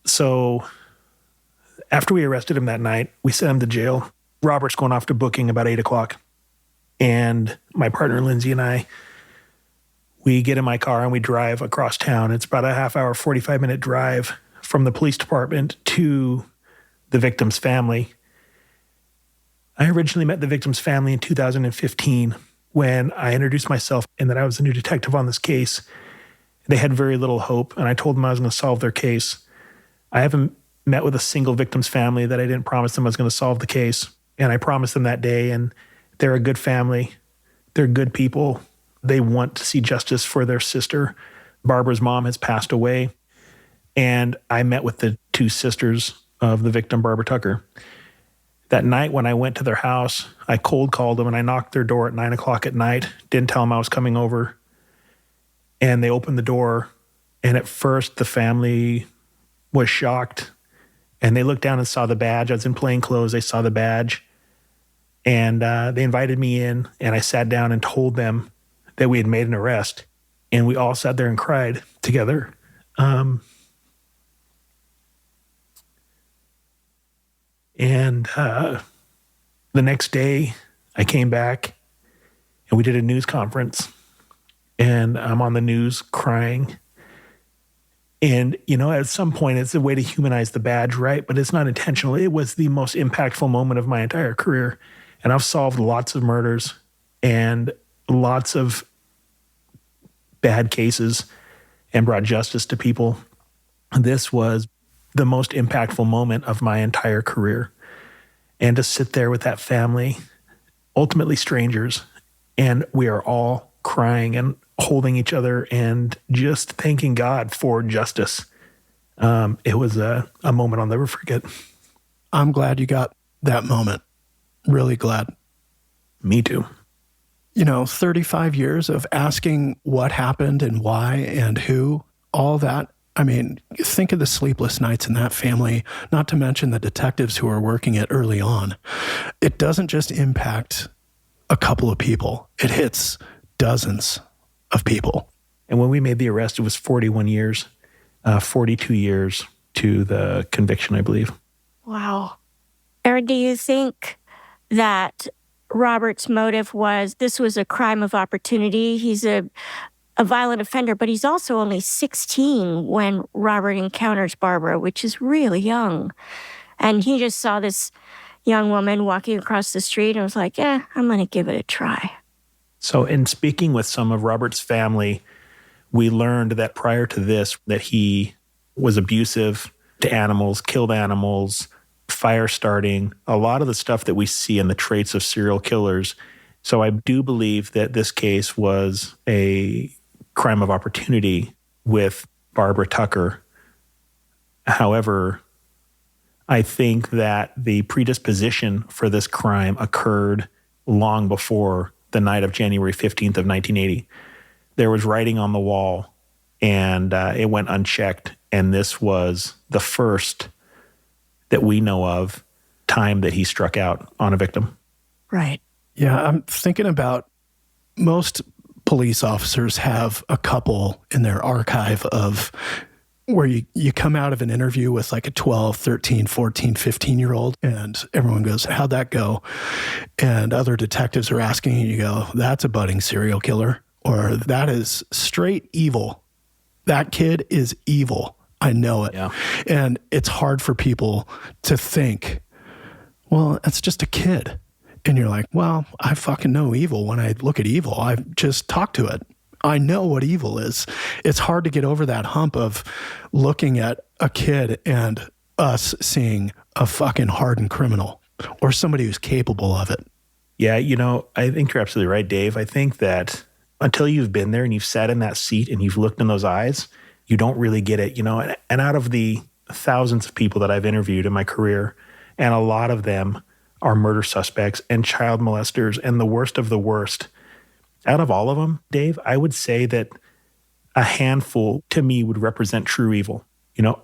So after we arrested him that night, we sent him to jail. Robert's going off to booking about 8 o'clock. And my partner, Lindsay, and I, we get in my car and we drive across town. It's about a half hour, 45-minute drive from the police department to the victim's family. I originally met the victim's family in 2015 when I introduced myself and that I was a new detective on this case. They had very little hope, and I told them I was going to solve their case. I haven't met with a single victim's family that I didn't promise them I was going to solve the case, and I promised them that day, and they're a good family. They're good people. They want to see justice for their sister. Barbara's mom has passed away, and I met with the two sisters of the victim, Barbara Tucker. That night when I went to their house, I cold called them and I knocked their door at 9 o'clock at night, didn't tell them I was coming over. And they opened the door. And at first the family was shocked and they looked down and saw the badge. I was in plain clothes. They saw the badge and they invited me in, and I sat down and told them that we had made an arrest, and we all sat there and cried together. The next day I came back and we did a news conference, and I'm on the news crying. And, you know, at some point it's a way to humanize the badge, right? But it's not intentional. It was the most impactful moment of my entire career. And I've solved lots of murders and lots of bad cases and brought justice to people. This was the most impactful moment of my entire career. And to sit there with that family, ultimately strangers, and we are all crying and holding each other and just thanking God for justice. It was a moment I'll never forget. I'm glad you got that moment. Really glad. Me too. You know, 35 years of asking what happened and why and who, all that. I mean, think of the sleepless nights in that family, not to mention the detectives who are working it early on. It doesn't just impact a couple of people. It hits dozens of people. And when we made the arrest, it was 41 years, 42 years to the conviction, I believe. Wow. Aaron, do you think that Robert's motive was this was a crime of opportunity? He's a violent offender, but he's also only 16 when Robert encounters Barbara, which is really young. And he just saw this young woman walking across the street and was like, I'm going to give it a try. So in speaking with some of Robert's family, we learned that prior to this, that he was abusive to animals, killed animals, fire starting, a lot of the stuff that we see in the traits of serial killers. So I do believe that this case was a crime of opportunity with Barbara Tucker. However, I think that the predisposition for this crime occurred long before the night of January 15th of 1980. There was writing on the wall, and it went unchecked. And this was the first that we know of time that he struck out on a victim. Right. Yeah, I'm thinking about most police officers have a couple in their archive of where you come out of an interview with like a 12, 13, 14, 15-year-old, and everyone goes, how'd that go? And other detectives are asking you, you go, that's a budding serial killer, or that is straight evil. That kid is evil. I know it. Yeah. And it's hard for people to think, well, that's just a kid. And you're like, well, I fucking know evil. When I look at evil, I just talk to it. I know what evil is. It's hard to get over that hump of looking at a kid and us seeing a fucking hardened criminal or somebody who's capable of it. Yeah, I think you're absolutely right, Dave. I think that until you've been there and you've sat in that seat and you've looked in those eyes, you don't really get it, And out of the thousands of people that I've interviewed in my career, and a lot of them are murder suspects and child molesters and the worst of the worst. Out of all of them, Dave, I would say that a handful to me would represent true evil.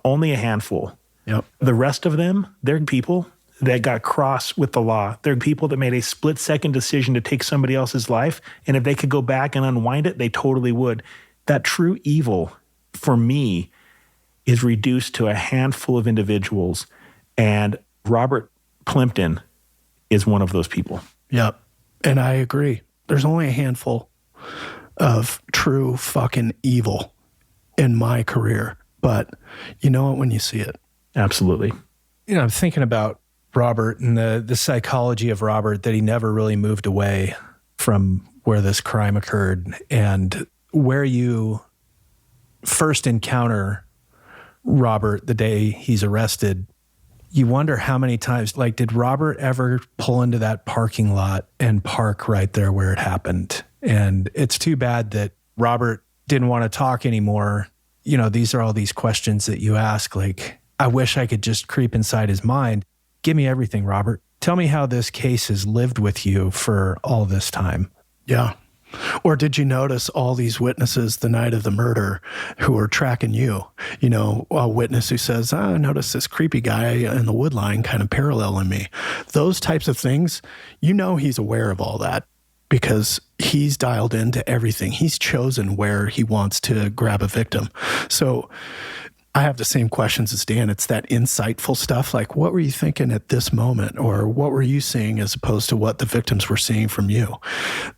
Only a handful. Yep. The rest of them, they're people that got cross with the law. They're people that made a split-second decision to take somebody else's life, and if they could go back and unwind it, they totally would. That true evil, for me, is reduced to a handful of individuals, and Robert Plimpton is one of those people. Yep. And I agree. There's only a handful of true fucking evil in my career, but you know it when you see it. Absolutely. I'm thinking about Robert and the psychology of Robert, that he never really moved away from where this crime occurred, and where you first encounter Robert the day he's arrested. You wonder how many times, did Robert ever pull into that parking lot and park right there where it happened? And it's too bad that Robert didn't want to talk anymore. These are all these questions that you ask, I wish I could just creep inside his mind. Give me everything, Robert. Tell me how this case has lived with you for all this time. Yeah. Or did you notice all these witnesses the night of the murder who were tracking you? A witness who says, I noticed this creepy guy in the wood line kind of paralleling me. Those types of things, he's aware of all that because he's dialed into everything. He's chosen where he wants to grab a victim. So I have the same questions as Dan. It's that insightful stuff, like what were you thinking at this moment, or what were you seeing as opposed to what the victims were seeing from you?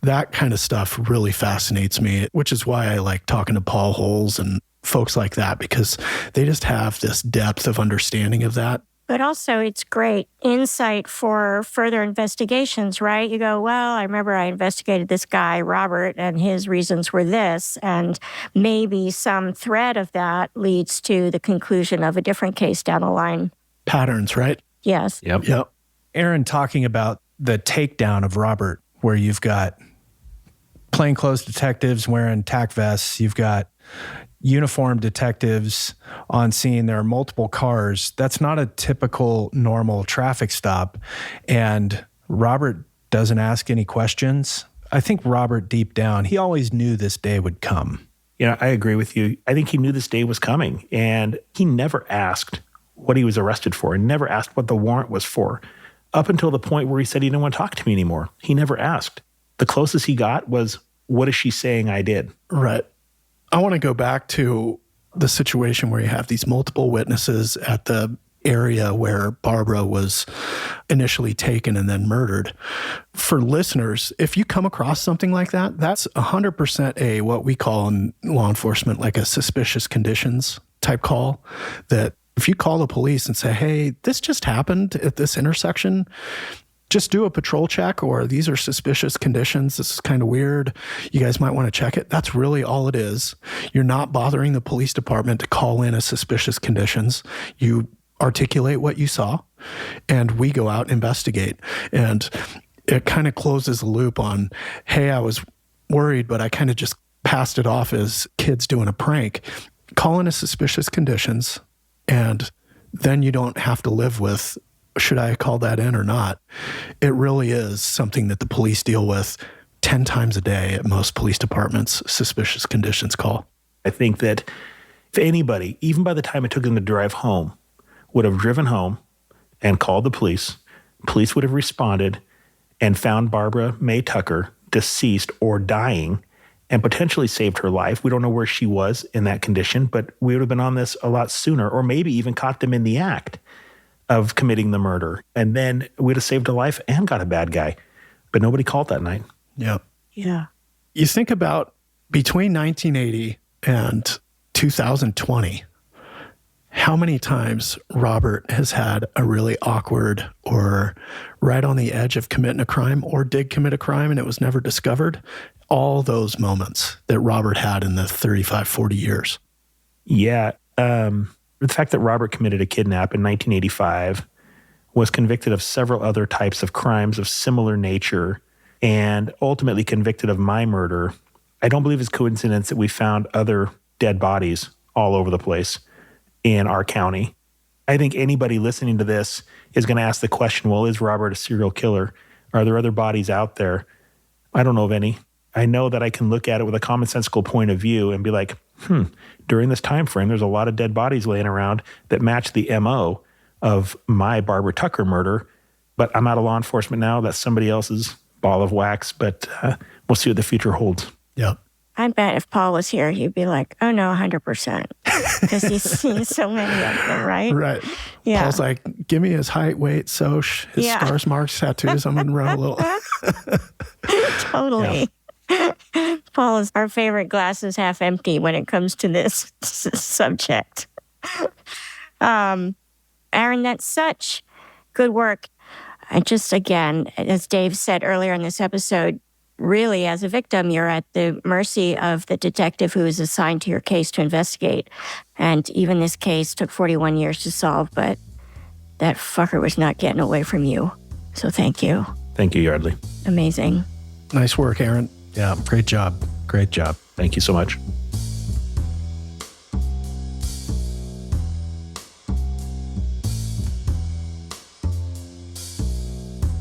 That kind of stuff really fascinates me, which is why I like talking to Paul Holes and folks like that, because they just have this depth of understanding of that. But also, it's great insight for further investigations, right? You go, well, I remember I investigated this guy, Robert, and his reasons were this. And maybe some thread of that leads to the conclusion of a different case down the line. Patterns, right? Yes. Yep. Aaron, talking about the takedown of Robert, where you've got plainclothes detectives wearing tack vests, you've got uniformed detectives on scene. There are multiple cars. That's not a typical normal traffic stop. And Robert doesn't ask any questions. I think Robert, deep down, he always knew this day would come. I agree with you. I think he knew this day was coming, and he never asked what he was arrested for and never asked what the warrant was for, up until the point where he said he didn't want to talk to me anymore. He never asked. The closest he got was, what is she saying I did? Right. I want to go back to the situation where you have these multiple witnesses at the area where Barbara was initially taken and then murdered. For listeners, if you come across something like that, that's 100% what we call in law enforcement like a suspicious conditions type call. That if you call the police and say, hey, this just happened at this intersection, just do a patrol check, or these are suspicious conditions. This is kind of weird. You guys might want to check it. That's really all it is. You're not bothering the police department to call in a suspicious conditions. You articulate what you saw, and we go out and investigate. And it kind of closes the loop on, hey, I was worried, but I kind of just passed it off as kids doing a prank. Call in a suspicious conditions, and then you don't have to live with, should I call that in or not? It really is something that the police deal with 10 times a day at most police departments, suspicious conditions call. I think that if anybody, even by the time it took them to drive home, would have driven home and called the police would have responded and found Barbara Mae Tucker deceased or dying and potentially saved her life. We don't know where she was in that condition, but we would have been on this a lot sooner, or maybe even caught them in the act of committing the murder. And then we'd have saved a life and got a bad guy. But nobody called that night. Yeah. Yeah. You think about between 1980 and 2020, how many times Robert has had a really awkward or right on the edge of committing a crime or did commit a crime and it was never discovered. All those moments that Robert had in the 35, 40 years. Yeah. The fact that Robert committed a kidnap in 1985, was convicted of several other types of crimes of similar nature, and ultimately convicted of my murder, I don't believe it's coincidence that we found other dead bodies all over the place in our county. I think anybody listening to this is going to ask the question, well, is Robert a serial killer? Are there other bodies out there? I don't know of any. I know that I can look at it with a commonsensical point of view and be like, during this time frame, there's a lot of dead bodies laying around that match the MO of my Barbara Tucker murder. But I'm out of law enforcement now. That's somebody else's ball of wax, but we'll see what the future holds. Yeah. I bet if Paul was here, he'd be like, oh no, 100%. Because he's seen so many of them, right? Right. Yeah. Paul's like, give me his height, weight, soch, his scars, marks, tattoos. I'm going to run a little. Totally. Paul is our favorite glass is half empty when it comes to this subject. Aaron, that's such good work. I just, again, as Dave said earlier in this episode, really, as a victim, you're at the mercy of the detective who is assigned to your case to investigate. And even this case took 41 years to solve, but that fucker was not getting away from you. So thank you. Thank you, Yardley. Amazing. Nice work, Aaron. Yeah, great job. Great job. Thank you so much.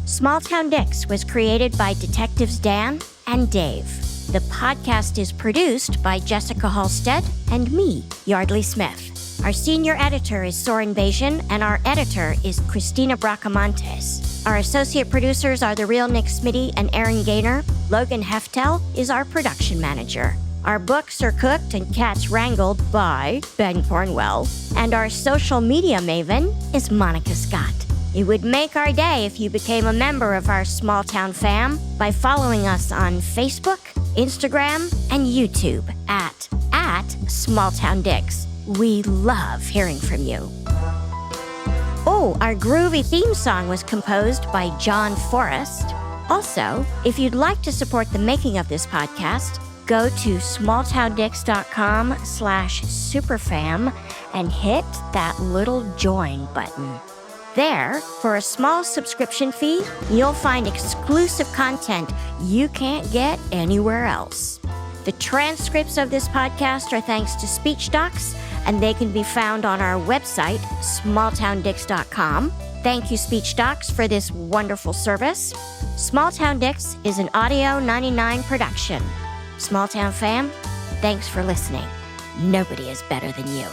Small Town Dicks was created by Detectives Dan and Dave. The podcast is produced by Jessica Halstead and me, Yardley Smith. Our senior editor is Soren Bajan, and our editor is Christina Bracamontes. Our associate producers are the real Nick Smitty and Aaron Gaynor. Logan Heftel is our production manager. Our books are cooked and cats wrangled by Ben Cornwell. And our social media maven is Monica Scott. It would make our day if you became a member of our small town fam by following us on Facebook, Instagram, and YouTube at Small Town Dicks. We love hearing from you. Oh, our groovy theme song was composed by John Forrest. Also, if you'd like to support the making of this podcast, go to smalltowndicks.com/superfam and hit that little join button. There, for a small subscription fee, you'll find exclusive content you can't get anywhere else. The transcripts of this podcast are thanks to Speech Docs, and they can be found on our website, smalltowndicks.com. Thank you, Speech Docs, for this wonderful service. Small Town Dicks is an Audio 99 production. Small Town fam, thanks for listening. Nobody is better than you.